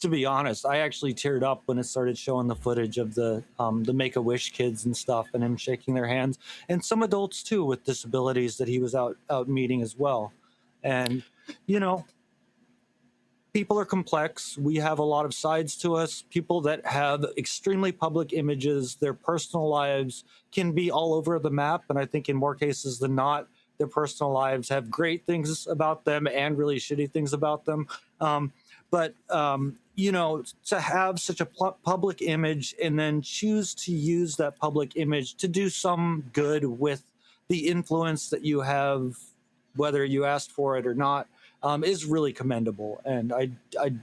to be honest, I actually teared up when it started showing the footage of the Make-A-Wish kids and stuff, and him shaking their hands, and some adults too with disabilities that he was out meeting as well. And people are complex. We have a lot of sides to us. People that have extremely public images, their personal lives can be all over the map, and I think in more cases than not, their personal lives have great things about them and really shitty things about them. But to have such a public image, and then choose to use that public image to do some good with the influence that you have, whether you asked for it or not, is really commendable. And I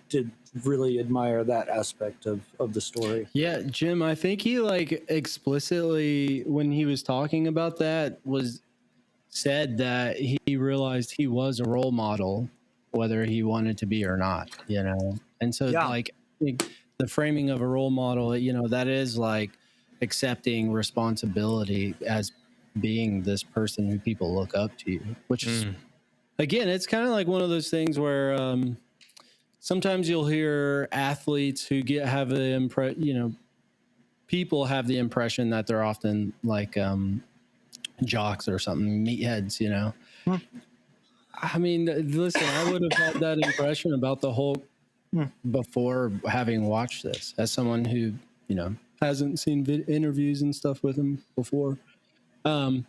did really admire that aspect of the story. Yeah, Jim, I think he explicitly, when he was talking about that, said that he realized he was a role model, whether he wanted to be or not, And so I think the framing of a role model, that is like accepting responsibility as being this person who people look up to, which is, again, it's kind of like one of those things where sometimes you'll hear athletes who have the people have the impression that they're often like jocks or something, meatheads, I mean, listen, I would have had that impression about the Hulk before having watched this, as someone who, hasn't seen interviews and stuff with him before. So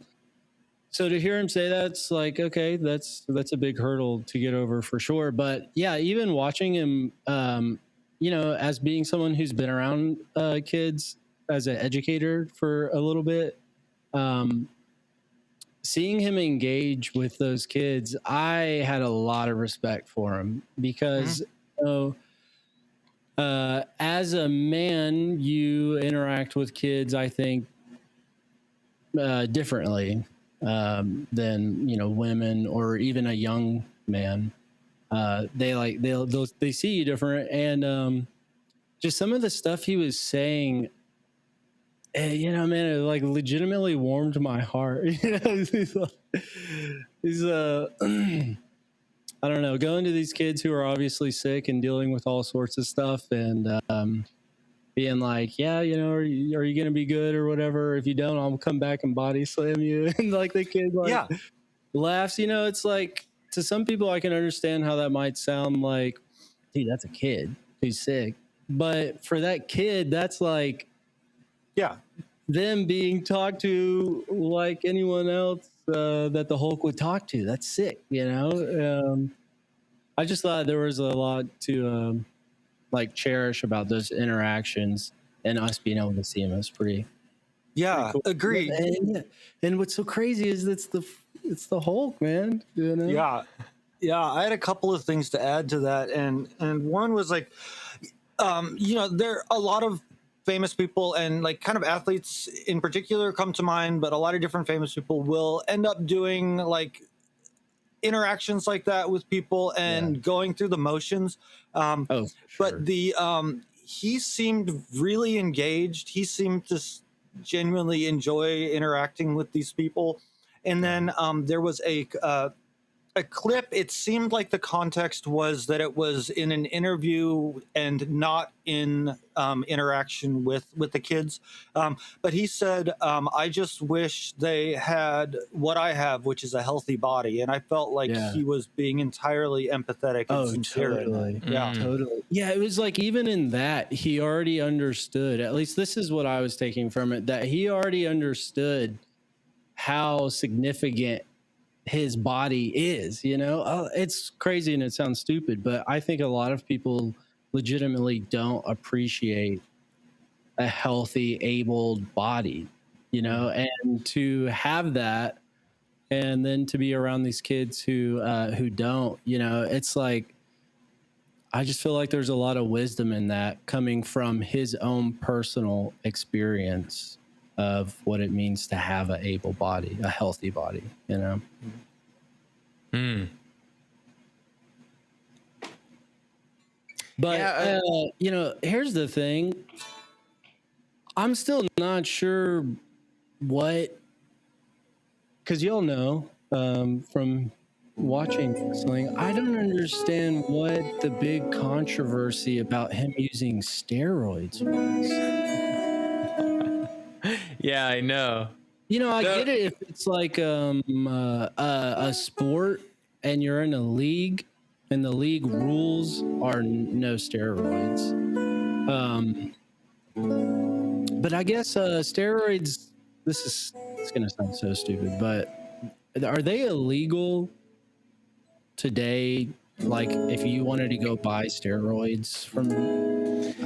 to hear him say that's like, okay, that's a big hurdle to get over for sure. But yeah, even watching him, as being someone who's been around kids as an educator for a little bit, seeing him engage with those kids, I had a lot of respect for him, because as a man, you interact with kids, I think, differently than women or even a young man. They see you different, and just some of the stuff he was saying, man, it like legitimately warmed my heart. He's I don't know, going to these kids who are obviously sick and dealing with all sorts of stuff, and being like, yeah, are you going to be good or whatever? If you don't, I'll come back and body slam you. And like the kid laughs, it's like, to some people I can understand how that might sound like, dude, that's a kid who's sick. But for that kid, that's like, them being talked to like anyone else that the Hulk would talk to. That's sick, I just thought there was a lot to cherish about those interactions, and us being able to see them. It's pretty cool. Agreed. And what's so crazy is it's the Hulk, man. I had a couple of things to add to that, and one was like, there are a lot of famous people and like kind of athletes in particular come to mind, but a lot of different famous people will end up doing like interactions like that with people and going through the motions. Oh, for sure. But he seemed really engaged. He seemed to genuinely enjoy interacting with these people. And then there was a clip. It seemed like the context was that it was in an interview and not in interaction with the kids. But he said, I just wish they had what I have, which is a healthy body. And I felt like he was being entirely empathetic and sincere. Totally. Yeah, totally. Yeah, it was like even in that, he already understood, at least this is what I was taking from it, that he already understood how significant his body is, you know. It's crazy and it sounds stupid, but I think a lot of people legitimately don't appreciate a healthy, abled body, you know, and to have that and then to be around these kids who don't, you know, it's like, I just feel like there's a lot of wisdom in that coming from his own personal experience of what it means to have an able body, a healthy body, you know? But, you know, here's the thing. I'm still not sure what, because you'll know from watching wrestling, I don't understand what the big controversy about him using steroids was. Yeah, I know. You know, I get it if it's like a sport and you're in a league and the league rules are no steroids. But I guess steroids, it's going to sound so stupid, but are they illegal today? Like if you wanted to go buy steroids from,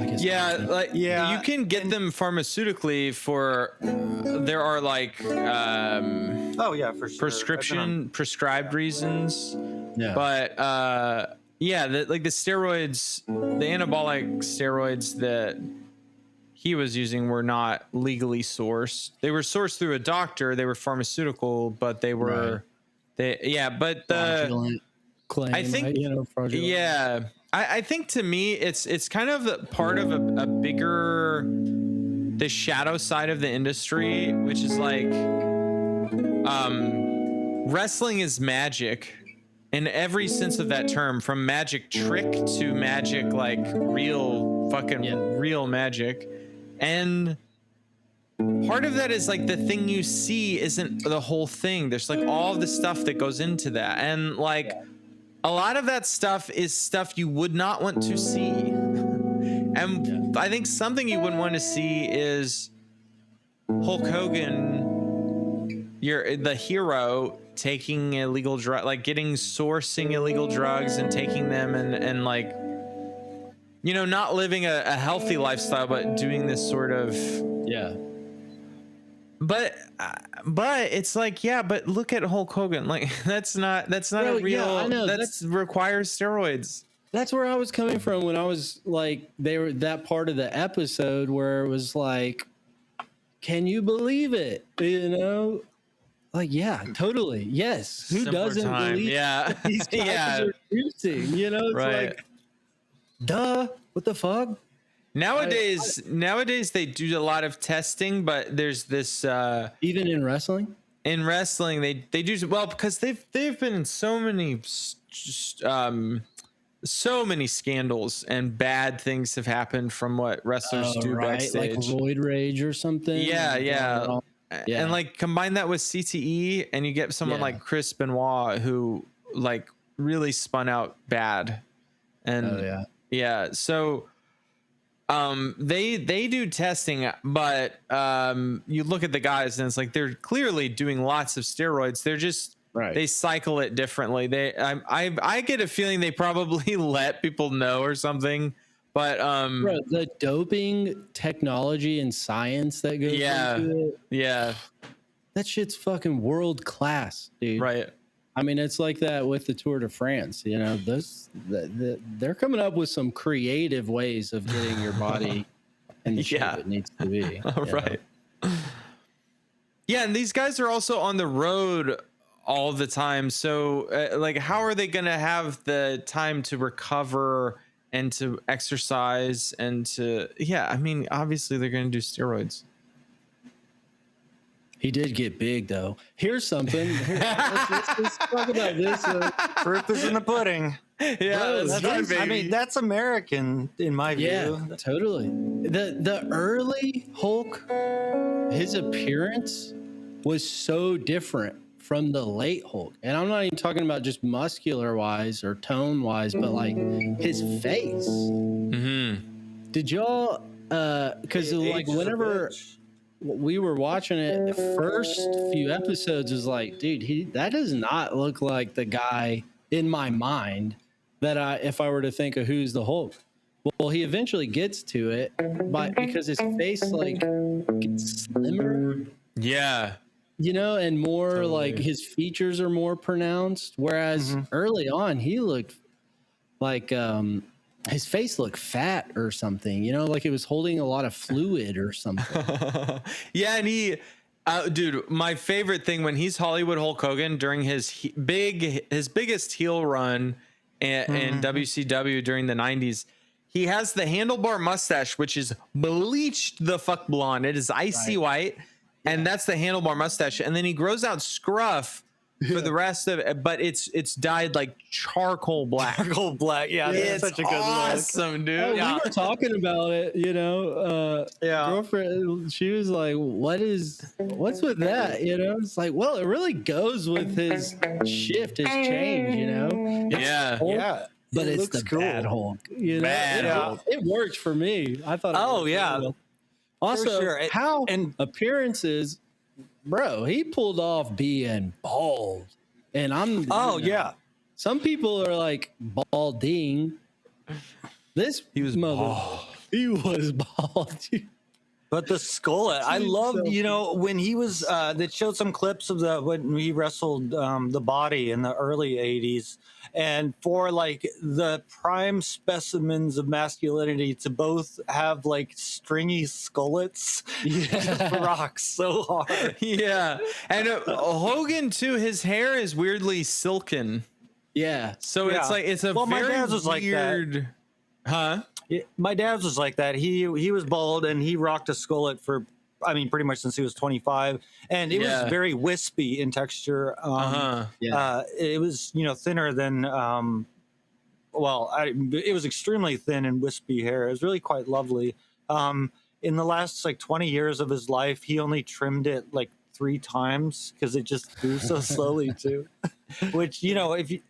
I guess. You can get them pharmaceutically for, there are like, for sure. prescribed reasons. Yeah. But, the steroids, the anabolic steroids that he was using were not legally sourced. They were sourced through a doctor. They were pharmaceutical, but they were, fraudulent claim, I think, right? You know, fraudulent. Yeah. I think to me, it's kind of part of a bigger, the shadow side of the industry, which is like, wrestling is magic in every sense of that term, from magic trick to magic, like real magic. And part of that is like the thing you see isn't the whole thing. There's like all the stuff that goes into that. And like, a lot of that stuff is stuff you would not want to see. And I think something you wouldn't want to see is Hulk Hogan, the hero, taking illegal drug, like sourcing illegal drugs and taking them and like, you know, not living a healthy lifestyle, but doing this sort of, But it's like, but look at Hulk Hogan. Like that's not a real. I know, that requires steroids. That's where I was coming from when I was like, they were that part of the episode where it was like, can you believe it? You know, like totally, yes. Who doesn't believe? These guys are juicing. You know, it's like, duh. What the fuck? Nowadays they do a lot of testing, but there's this even in wrestling. In wrestling, they do well because they've been in so many scandals and bad things have happened from what wrestlers do backstage, like roid rage or something. Yeah. And like combine that with CTE, and you get someone like Chris Benoit who like really spun out bad, and so. They do testing, but you look at the guys and it's like they're clearly doing lots of steroids. They're just they cycle it differently. I get a feeling they probably let people know or something. But the doping technology and science that goes into it, that shit's fucking world class, dude. Right. I mean, it's like that with the Tour de France. You know, they're coming up with some creative ways of getting your body in the shape Yeah. it needs to be. Right. Yeah, and these guys are also on the road all the time. So, like, how are they going to have the time to recover and to exercise and to? Yeah, I mean, obviously they're going to do steroids. He did get big, though. Here's something. Let's talk about this. Proof is in the pudding. Yeah, Bro, that's right, baby. I mean, that's American in my Yeah, view. totally. The early Hulk, his appearance was so different from the late Hulk. And I'm not even talking about just muscular wise or tone wise, but like his face. Mm-hmm. Did y'all because like Age is a whenever bitch. we were watching it, the first few episodes was like, dude, that does not look like the guy in my mind that if I were to think of who's the Hulk. Well, he eventually gets to it, but because his face like gets slimmer, Yeah. you know, and more like his features are more pronounced. Whereas early on, he looked like his face looked fat or something, you know, like it was holding a lot of fluid or something. Yeah, and he, dude, my favorite thing when he's Hollywood Hulk Hogan during his biggest heel run in WCW during the 90s, he has the handlebar mustache, which is bleached the fuck blonde. It is icy white, and that's the handlebar mustache. And then he grows out scruff for the rest of it, but it's dyed like charcoal black. Charcoal black. Yeah, It's that's such a good look. awesome, dude. Oh, we were talking about it, you know. Girlfriend, she was like, "What's with that?" You know, it's like, well, it really goes with his shift, his change. You know, Yeah. Hulk, Yeah. but It it's looks the cool. bad Hulk. You know, Bad Hulk. it worked for me. I thought. Oh, It worked yeah. really well. Also, sure. how And- appearances, bro? He pulled off being bald, and I'm. Oh, you know, yeah. Some people are like balding. This He was bald. He was bald. But the skullet, I Dude, loved, so you know, when he was, that showed some clips of when he wrestled the Body in the early 80s. And for like the prime specimens of masculinity to both have like stringy skullets, just rocks so hard. Yeah, and Hogan too. His hair is weirdly silken, Yeah. so Yeah. it's like it's a Well, my very dad's was like that. weird. Huh? Yeah, my dad's was like that. He was bald and he rocked a skullet for, I mean, pretty much since he was 25, and it Yeah. was very wispy in texture. It was, you know, thinner than, it was extremely thin and wispy hair. It was really quite lovely. In the last like 20 years of his life, he only trimmed it like 3 times because it just grew so slowly too. Which, you know, if you,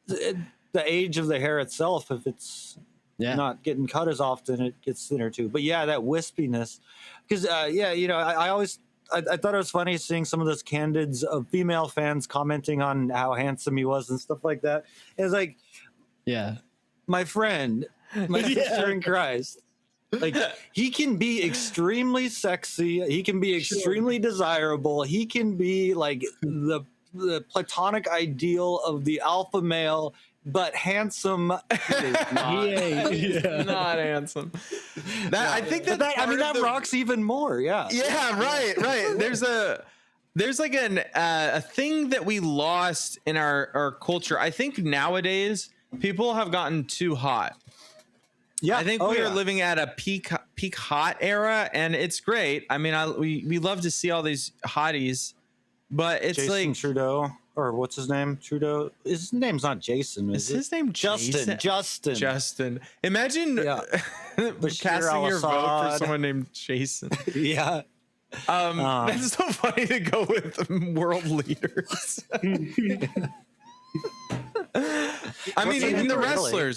the age of the hair itself, if it's not getting cut as often, it gets thinner too. But yeah, that wispiness, because you know, I always I thought it was funny seeing some of those candids of female fans commenting on how handsome he was and stuff like that. It was like, Yeah. my friend, my sister in Christ, like he can be extremely sexy, he can be extremely desirable, he can be like the platonic ideal of the alpha male. But handsome, he is not. He's not handsome. I think that that rocks even more. Yeah. Yeah, right. There's like a thing that we lost in our culture. I think nowadays people have gotten too hot. Yeah, I think we are living at a peak hot era, and it's great. I mean, we love to see all these hotties, but it's Jason like Trudeau, or what's his name? Trudeau. His name's not Jason. Is his name Justin? Jason? Justin. Imagine casting your vote for al-Assad. someone named Jason. Yeah. That's so funny to go with world leaders. I mean, even the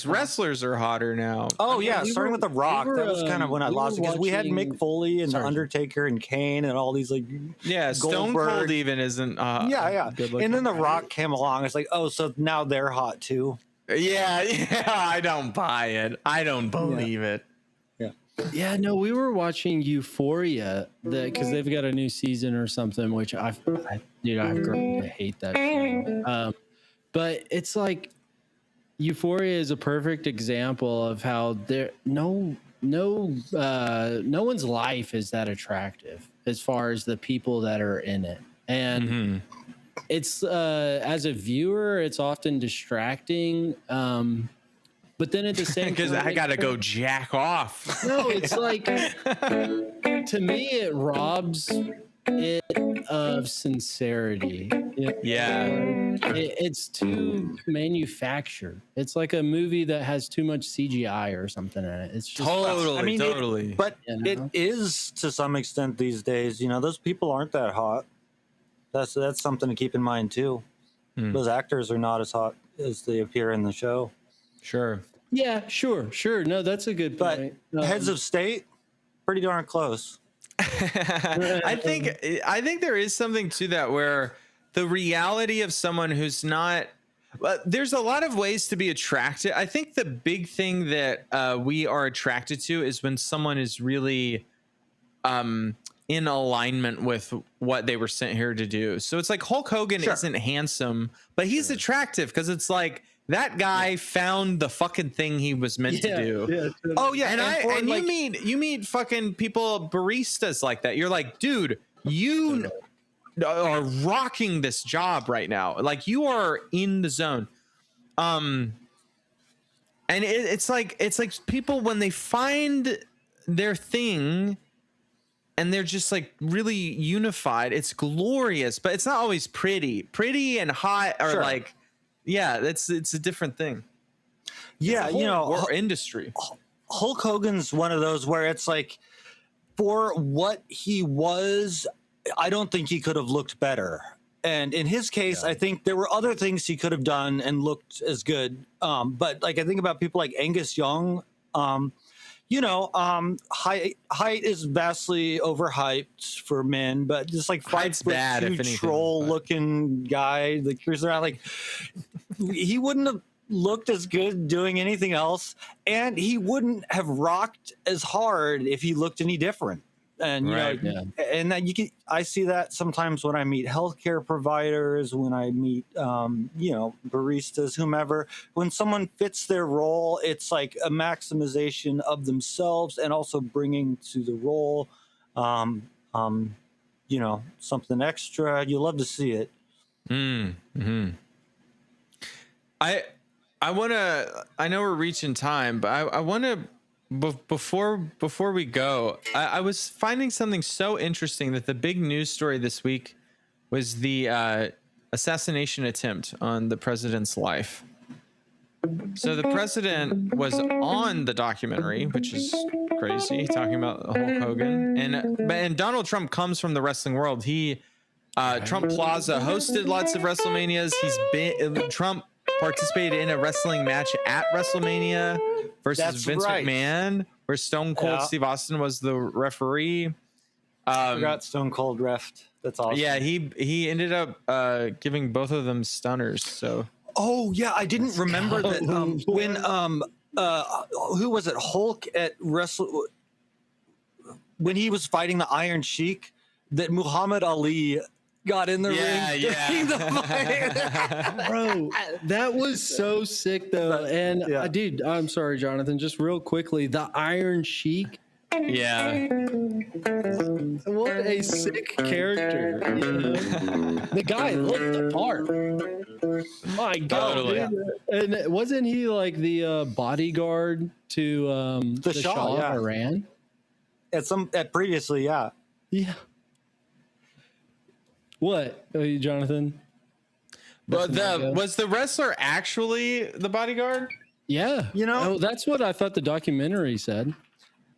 wrestlers are hotter now. Oh yeah, we starting were- with The Rock. we were, That was kind of when I we lost it were because we had watching- Mick Foley and Sorry. The Undertaker and Kane and all these like Yeah, Stone Goldberg. Cold even isn't. yeah. good looking. And then The Rock came along. It's like, oh, so now they're hot too. Yeah. I don't buy it. I don't believe it. Yeah, no, we were watching Euphoria because they've got a new season or something, which I've grown to hate that show. But it's like Euphoria is a perfect example of how no one's life is that attractive as far as the people that are in it. And it's as a viewer, it's often distracting. But then at the same because time, I gotta go jack off. no, it's like to me, it robs it of sincerity. It's too manufactured. It's like a movie that has too much CGI or something in it. It's just Totally. It is to some extent these days. Those people aren't that hot. That's something to keep in mind too. Those actors are not as hot as they appear in the show. Sure. Yeah, sure. No, that's a good point. But heads of state, pretty darn close. I think there is something to that where the reality of someone who's not. There's a lot of ways to be attracted. I think the big thing that we are attracted to is when someone is really in alignment with what they were sent here to do. So it's like Hulk Hogan isn't handsome, but he's attractive because it's like that guy found the fucking thing he was meant to do. Yeah, oh yeah, and you meet fucking people, baristas like that. You're like, dude, you are rocking this job right now. Like you are in the zone. And it's like people when they find their thing and they're just like really unified, it's glorious, but it's not always pretty and hot or like, yeah, it's a different thing. Yeah. Industry. Hulk Hogan's one of those where it's like, for what he was, I don't think he could have looked better. And in his case, I think there were other things he could have done and looked as good. But like I think about people like Angus Young. Height is vastly overhyped for men, but just like 5'2" troll-looking guy that cruises around, like he wouldn't have looked as good doing anything else, and he wouldn't have rocked as hard if he looked any different. And and that I see that sometimes when I meet healthcare providers, when I meet baristas, whomever. When someone fits their role, it's like a maximization of themselves and also bringing to the role, something extra. You love to see it. I know we're reaching time, but I want to. Before we go, I was finding something so interesting that the big news story this week was the assassination attempt on the president's life. So the president was on the documentary, which is crazy, talking about Hulk Hogan, and Donald Trump comes from the wrestling world. He Trump Plaza hosted lots of WrestleManias. Trump participated in a wrestling match at WrestleMania versus Vince McMahon, where Stone Cold Steve Austin was the referee. I forgot Stone Cold refed. That's awesome. Yeah, he ended up giving both of them stunners. So. Oh yeah, I didn't remember that when who was it? Hulk at when he was fighting the Iron Sheik, that Muhammad Ali got in the ring. Bro, that was so sick though. And dude, I'm sorry, Jonathan, just real quickly, the Iron Sheik. Yeah. What a sick character. The guy looked the part. My God. Totally. And wasn't he like the bodyguard to the Shah of Iran? At previously, yeah. Yeah. What, Jonathan? But was the wrestler actually the bodyguard? Yeah. That's what I thought the documentary said.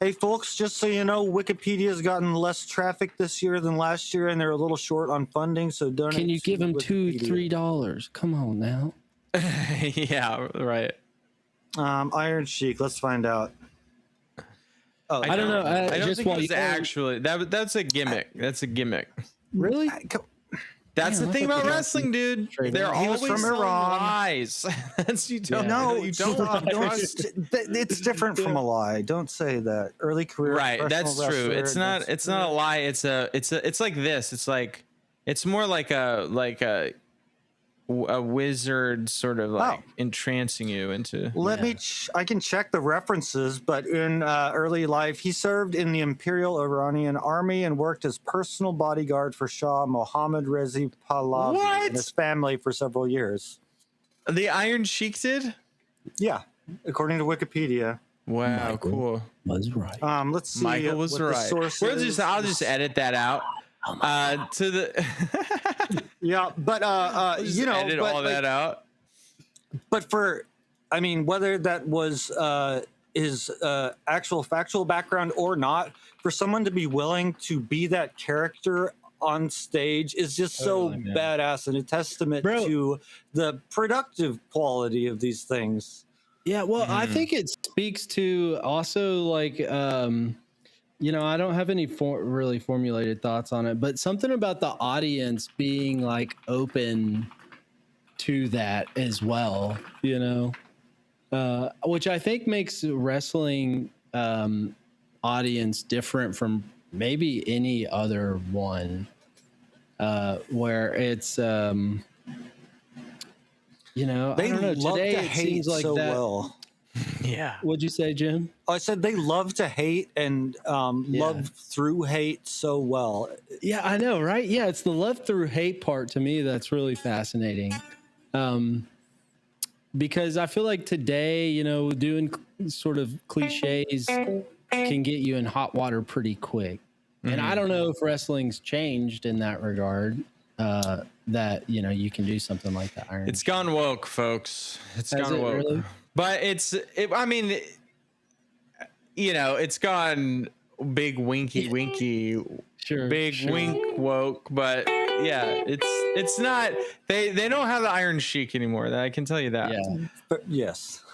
Hey, folks, just so you know, Wikipedia's gotten less traffic this year than last year, and they're a little short on funding, so donate. Can you give them $2-3? Come on now. Yeah, right. Iron Sheik, let's find out. Oh, I don't know. I don't think it's actually that's a gimmick. That's a gimmick. Really? That's the thing about wrestling, dude. They're always from Iran. Lies. That's you don't know. You don't trust. It's different from a lie. Don't say that. Early career. Right. That's true. It's not a lie. It's like this. It's like it's more like a a wizard sort of like entrancing you into. I can check the references, but in early life, he served in the Imperial Iranian Army and worked as personal bodyguard for Shah Mohammad Reza Pahlavi and his family for several years. The Iron Sheik did? Yeah, according to Wikipedia. Wow, Michael cool. Was right. Let's see. Michael was what the right. source I'll is. just edit that out. To the Yeah, but you know, edit but, all that out. But for, I mean, whether that was his actual factual background or not, for someone to be willing to be that character on stage is just so badass and a testament to the productive quality of these things. Yeah, well, I think it speaks to also like, you know, I don't have any really formulated thoughts on it, but something about the audience being like open to that as well, you know, which I think makes wrestling audience different from maybe any other one, where it's, you know, They I don't know. love Today to it hate seems like so that. well. Yeah. What'd you say, Jim? I said they love to hate and love through hate so well. Yeah, I know, right? Yeah, it's the love through hate part to me that's really fascinating. Because I feel like today, you know, doing sort of cliches can get you in hot water pretty quick. And I don't know if wrestling's changed in that regard, that, you know, you can do something like that. It's gone woke, folks. It's Has gone it woke. really? But I mean, you know, it's gone big winky, Sure, big wink woke. But yeah, it's not. They don't have the Iron Sheik anymore. I can tell you that. Yeah. But yes.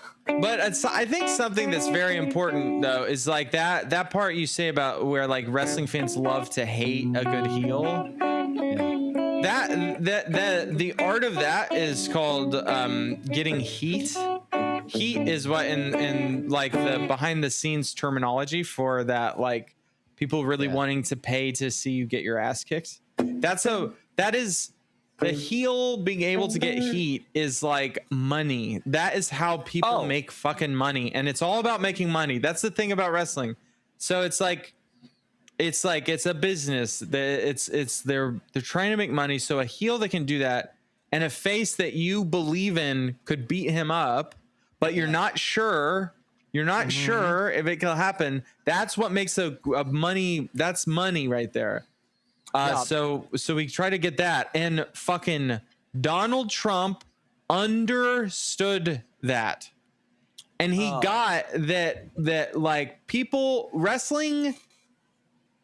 But I think something that's very important though is like that part you say about where like wrestling fans love to hate a good heel. The art of that is called getting heat. Heat is what in like the behind the scenes terminology for that, like people really wanting to pay to see you get your ass kicked. That is the heel being able to get heat is like money. That is how people make fucking money, and it's all about making money. That's the thing about wrestling. So it's a business. They're trying to make money. So a heel that can do that, and a face that you believe in could beat him up, but you're not sure. You're not sure if it can happen. That's what makes a money. That's money right there. So we try to get that, and fucking Donald Trump understood that, and he got that like people wrestling.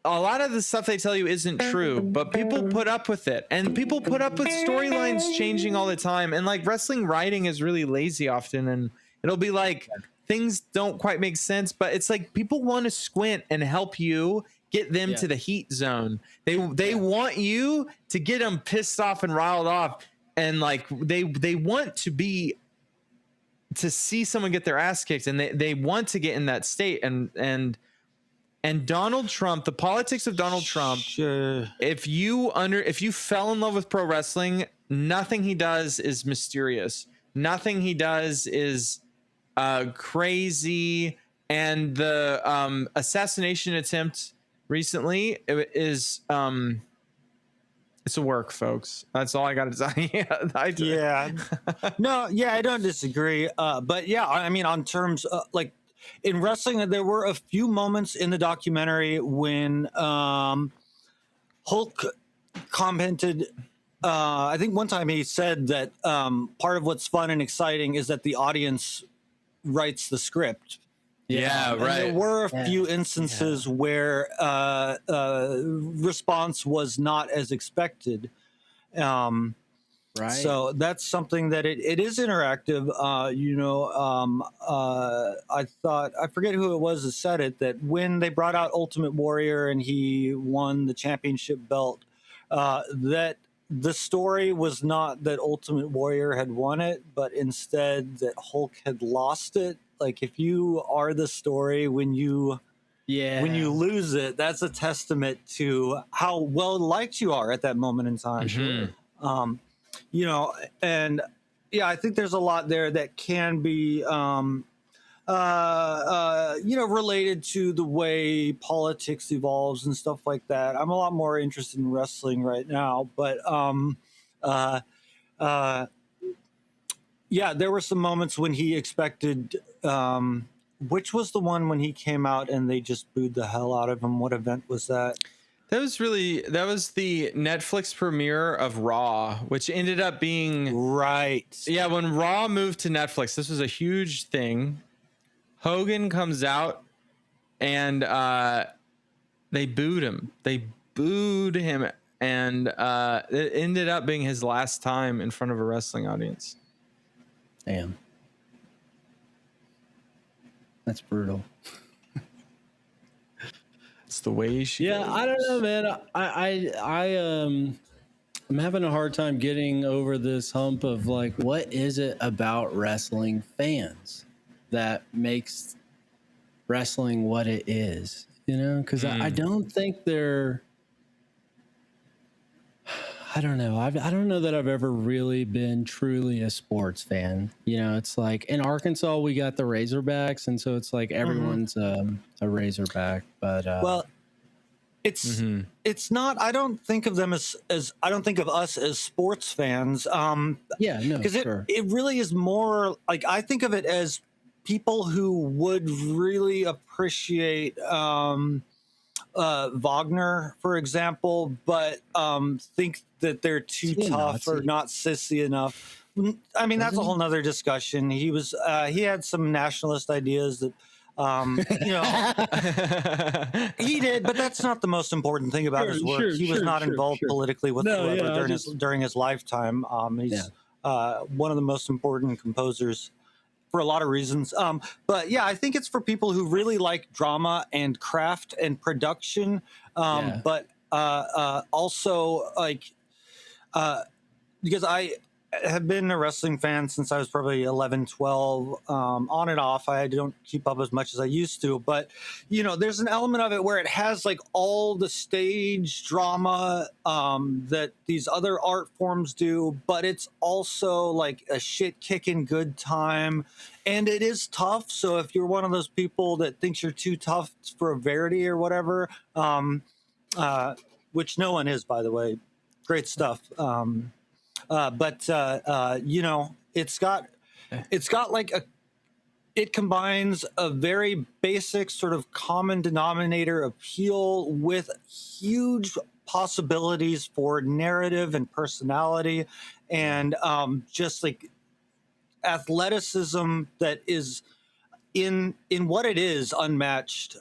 A lot of the stuff they tell you isn't true, but people put up with it, and people put up with storylines changing all the time. And like wrestling writing is really lazy often, and it'll be like things don't quite make sense, but it's like people want to squint and help you get them to the heat zone. They want you to get them pissed off and riled off, and like they want to see someone get their ass kicked, and they want to get in that state, and Donald Trump, the politics of Donald Trump. Sure. If you fell in love with pro wrestling, nothing he does is mysterious. Nothing he does is crazy. And the assassination attempt recently is it's a work, folks. That's all I got to say. No, I don't disagree. But yeah, I mean, on terms like in wrestling, there were a few moments in the documentary when Hulk commented. I think one time he said that part of what's fun and exciting is that the audience writes the script. Yeah, right. There were a few instances where response was not as expected. Right. So that's something that it is interactive. I forget who it was that said it, that when they brought out Ultimate Warrior and he won the championship belt, that the story was not that Ultimate Warrior had won it, but instead that Hulk had lost it. Like if you are the story when you lose it, that's a testament to how well liked you are at that moment in time. And yeah, I think there's a lot there that can be, related to the way politics evolves and stuff like that. I'm a lot more interested in wrestling right now, but uh, uh, yeah, there were some moments when he expected. Which was the one when he came out and they just booed the hell out of him? What event was that? That was the Netflix premiere of Raw, which ended up being Right. Yeah, when Raw moved to Netflix, this was a huge thing. Hogan comes out and they booed him. And it ended up being his last time in front of a wrestling audience. Damn. That's brutal. It's the way she goes. I don't know, man. I'm having a hard time getting over this hump of like, what is it about wrestling fans that makes wrestling what it is? Because I don't think they're. I don't know. I don't know that I've ever really been truly a sports fan. It's like in Arkansas we got the Razorbacks, and so it's like everyone's a Razorback. But well, it's not. I don't think of them as I don't think of us as sports fans. Because it really is more like I think of it as people who would really appreciate Wagner, for example, but think that they're too tough or not sissy enough. I mean, that's a whole nother discussion. He had some nationalist ideas that, he did, but that's not the most important thing about his work. He was not involved politically whatsoever during his lifetime. He's one of the most important composers for a lot of reasons. But yeah, I think it's for people who really like drama and craft and production. But also like, because I have been a wrestling fan since I was probably 11, 12, on and off. I don't keep up as much as I used to, but there's an element of it where it has like all the stage drama that these other art forms do, but it's also like a shit kicking good time, and it is tough. So if you're one of those people that thinks you're too tough for a Verity or whatever, which no one is, by the way, great stuff. But it's got like it combines a very basic sort of common denominator appeal with huge possibilities for narrative and personality, and just like athleticism that is in what it is unmatched,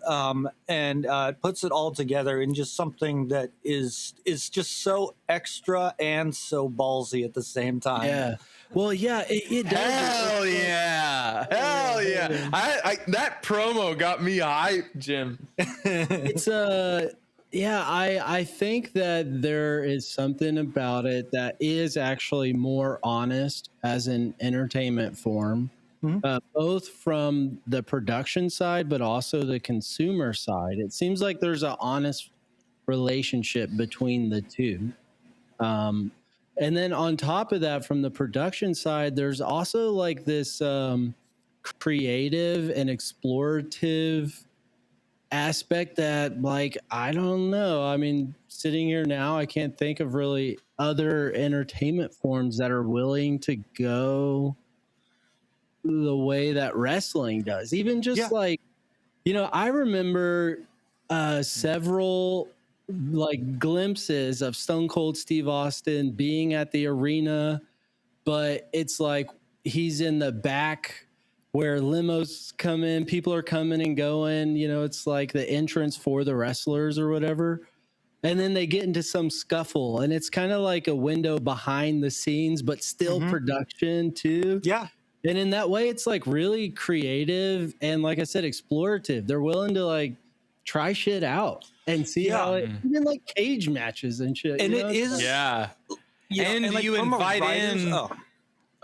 and puts it all together in just something that is just so extra and so ballsy at the same time. Yeah. Well, yeah, it does. Hell yeah. I that promo got me hyped, Jim. It's I think that there is something about it that is actually more honest as an entertainment form. Both from the production side, but also the consumer side. It seems like there's an honest relationship between the two. And then on top of that, from the production side, there's also like this creative and explorative aspect that, like, I don't know. I mean, sitting here now, I can't think of really other entertainment forms that are willing to go the way that wrestling does. Even just like, I remember several like glimpses of Stone Cold Steve Austin being at the arena, but it's like he's in the back where limos come in, people are coming and going, it's like the entrance for the wrestlers or whatever. And then they get into some scuffle, and it's kind of like a window behind the scenes, but still production too. Yeah. And in that way, it's like really creative and, like I said, explorative. They're willing to like try shit out and see how it, even like cage matches and shit. And it is, and like you invite in.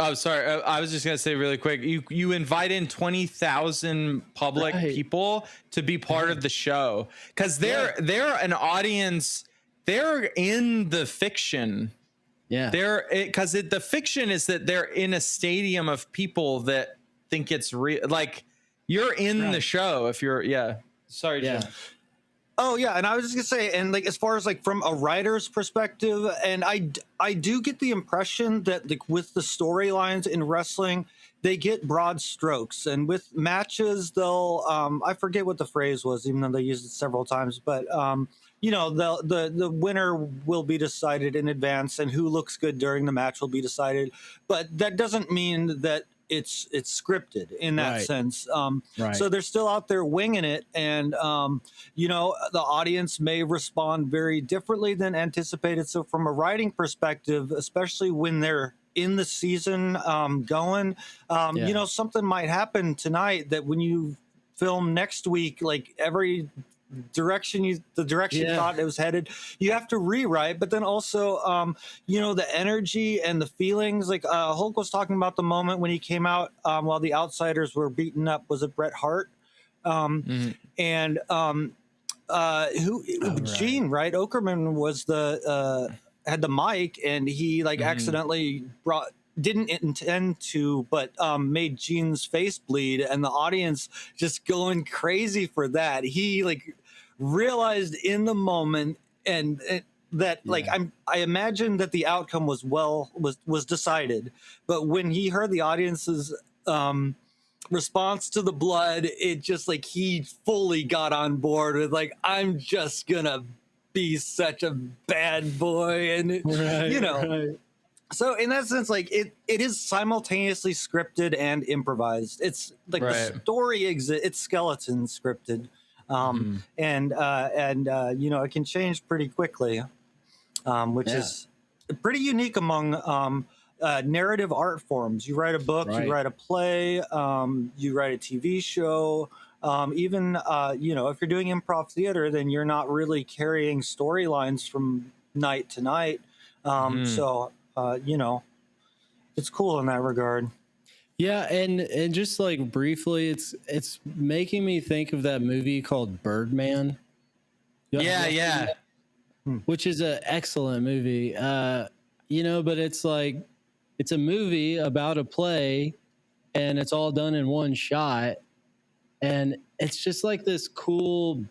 Oh, sorry. I was just gonna say really quick. You invite in 20,000 public people to be part of the show because they're an audience. They're in the fiction Yeah. Because the fiction is that they're in a stadium of people that think it's real. Like you're in the show if you're, Sorry, Jim. Oh yeah, and I was just gonna say, and like as far as like from a writer's perspective, and I do get the impression that like with the storylines in wrestling, they get broad strokes, and with matches they'll I forget what the phrase was, even though they used it several times, but you know the winner will be decided in advance, and who looks good during the match will be decided, but that doesn't mean that it's scripted in that sense. So they're still out there winging it, and you know, the audience may respond very differently than anticipated. So from a writing perspective, especially when they're in the season going, you know, something might happen tonight that when you film next week, like every direction you thought it was headed, you have to rewrite. But then also you know, the energy and the feelings, like Hulk was talking about the moment when he came out while the outsiders were beaten up. Was it Bret Hart? And Gene, right? Okerman was the had the mic, and he like accidentally didn't intend to, but made Gene's face bleed, and the audience just going crazy for that. He like realized in the moment, and that like I imagine that the outcome was decided, but when he heard the audience's response to the blood, it just like he fully got on board with like, I'm just gonna be such a bad boy, and you know. So in that sense, like it is simultaneously scripted and improvised. It's like the story it's skeleton scripted, and you know, it can change pretty quickly, which is pretty unique among narrative art forms. You write a book, you write a play, you write a TV show. Even you know, if you're doing improv theater, then you're not really carrying storylines from night to night. So you know, it's cool in that regard. Yeah, and just like briefly, it's making me think of that movie called Birdman. Which is an excellent movie. You know, but it's like it's a movie about a play, and it's all done in one shot, and it's just like this cool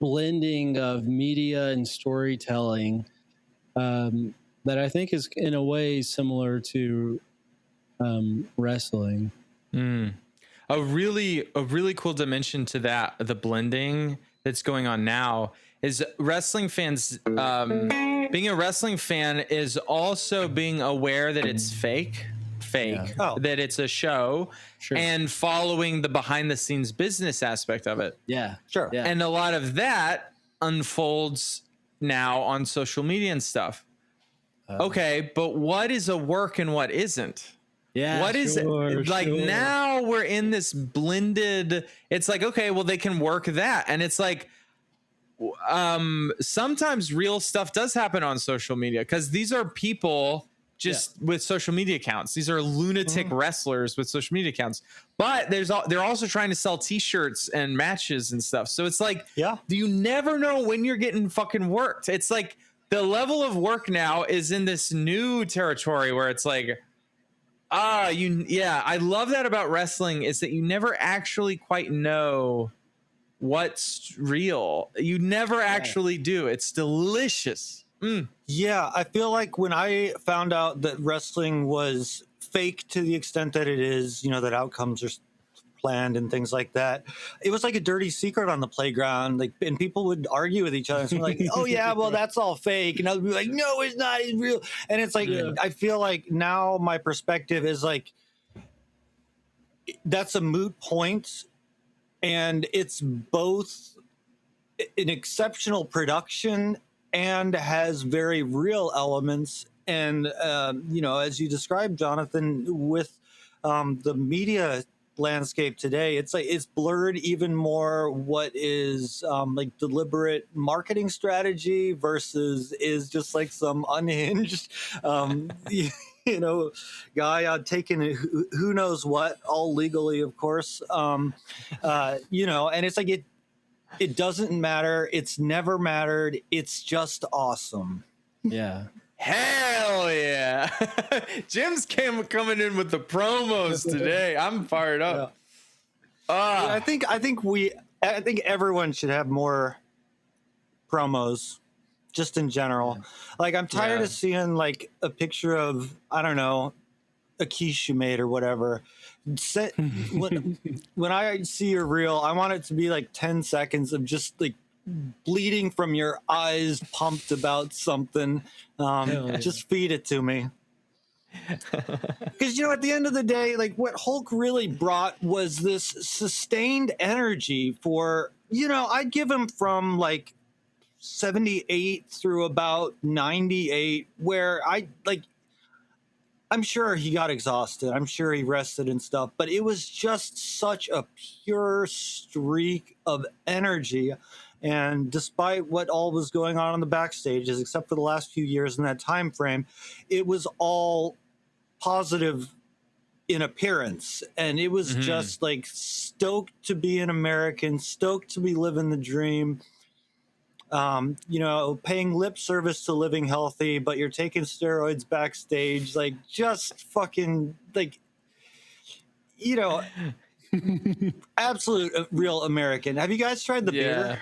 blending of media and storytelling. That I think is in a way similar to wrestling. A really cool dimension to that, the blending that's going on now, is wrestling fans. Being a wrestling fan is also being aware that it's fake, that it's a show, and following the behind the scenes business aspect of it. And a lot of that unfolds now on social media and stuff. Okay, but what is a work and what isn't? What is like now we're in this blended, it's like, okay, well, they can work that, and it's like sometimes real stuff does happen on social media, because these are people just with social media accounts. These are lunatic wrestlers with social media accounts, but they're also trying to sell t-shirts and matches and stuff. So it's like, you never know when you're getting fucking worked. It's like the level of work now is in this new territory where it's like, I love that about wrestling, is that you never actually quite know what's real. You never actually do. It's delicious. Yeah, I feel like when I found out that wrestling was fake to the extent that it is, you know, that outcomes are planned and things like that, it was like a dirty secret on the playground. Like, and people would argue with each other. So like, oh yeah, well that's all fake, and I would be like, no, it's not, it's real. And it's like, I feel like now my perspective is like, that's a moot point, and it's both an exceptional production and has very real elements. And you know, as you described, Jonathan, with the media landscape today, it's like it's blurred even more what is like deliberate marketing strategy versus is just like some unhinged you know, guy taking who knows what, all legally of course, you know. And it's like it doesn't matter, it's never mattered, it's just awesome. Hell yeah. Jim's coming in with the promos today. I'm fired up. I think everyone should have more promos, just in general. Like, I'm tired of seeing like a picture of, I don't know, a quiche you made or whatever. When I see your reel, I want it to be like 10 seconds of just like bleeding from your eyes, pumped about something. Just feed it to me. Because, at the end of the day, like, what Hulk really brought was this sustained energy for, I'd give him from like 78 through about 98, where I'm sure he got exhausted. I'm sure he rested and stuff, but it was just such a pure streak of energy. And despite what all was going on the backstages, except for the last few years in that time frame, it was all positive in appearance. And it was just like stoked to be an American, stoked to be living the dream. Paying lip service to living healthy, but you're taking steroids backstage, like, just fucking, like, absolute real American. Have you guys tried the beer?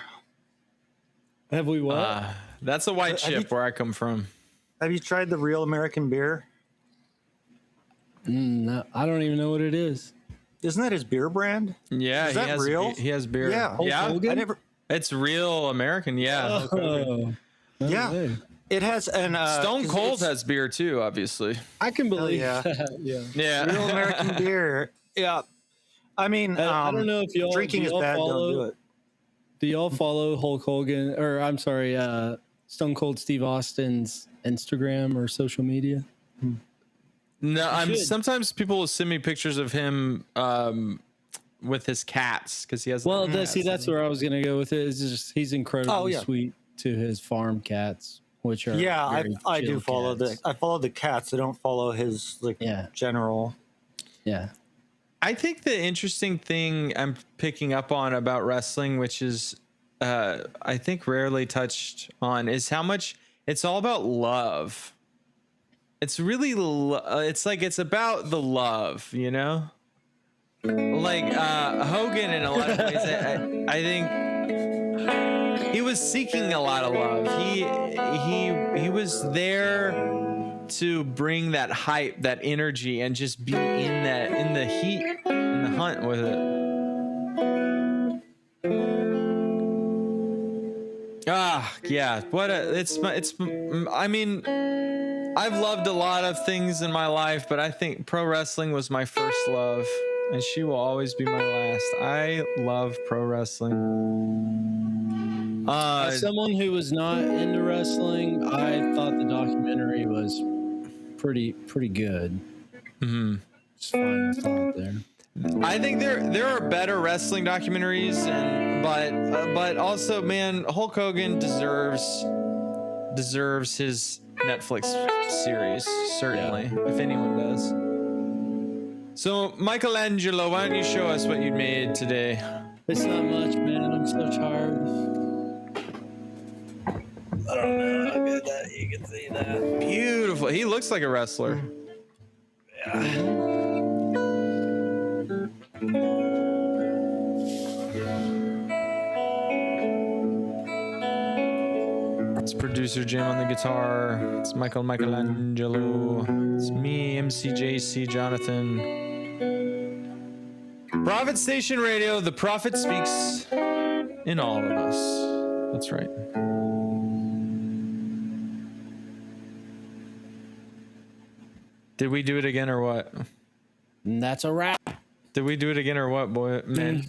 Have we what? That's a white chip where I come from. Have you tried the real American beer? No, I don't even know what it is. Isn't that his beer brand? Yeah, is that real? He has beer. Yeah, yeah. It's real American. Yeah. Oh, yeah. Way. It has an Stone Cold has beer too, obviously. I can believe that. Yeah. Real American beer. Yeah. I mean, I don't know if y'all drinking is bad. Don't do it. Do y'all follow Hulk Hogan, or I'm sorry, Stone Cold Steve Austin's Instagram or social media? No, sometimes people will send me pictures of him with his cats, because he has. Well, that's where I was gonna go with it. It's just he's incredibly sweet to his farm cats, which are I do follow cats. I follow the cats. I don't follow his general. Yeah. I think the interesting thing I'm picking up on about wrestling, which is I think rarely touched on, is how much it's all about love. It's really it's about the love, like Hogan in a lot of ways. I think he was seeking a lot of love. He was there to bring that hype, that energy, and just be in the heat, in the hunt with it. I mean, I've loved a lot of things in my life, but I think pro wrestling was my first love, and she will always be my last. I love pro wrestling. As someone who was not into wrestling, I thought the documentary was pretty good. Mm-hmm. Just final thought there. I think there are better wrestling documentaries, but also, man, Hulk Hogan deserves his Netflix series, certainly, if anyone does. So, Michelangelo, why don't you show us what you made today? It's not much, man. I'm so tired. I don't know how good that you can see that. Beautiful. He looks like a wrestler. Yeah. It's producer Jim on the guitar. It's Michelangelo. It's me, MCJC Jonathan. Prophet Station Radio. The prophet speaks in all of us. That's right. Did we do it again or what? And that's a wrap. Did we do it again or what, boy? Man.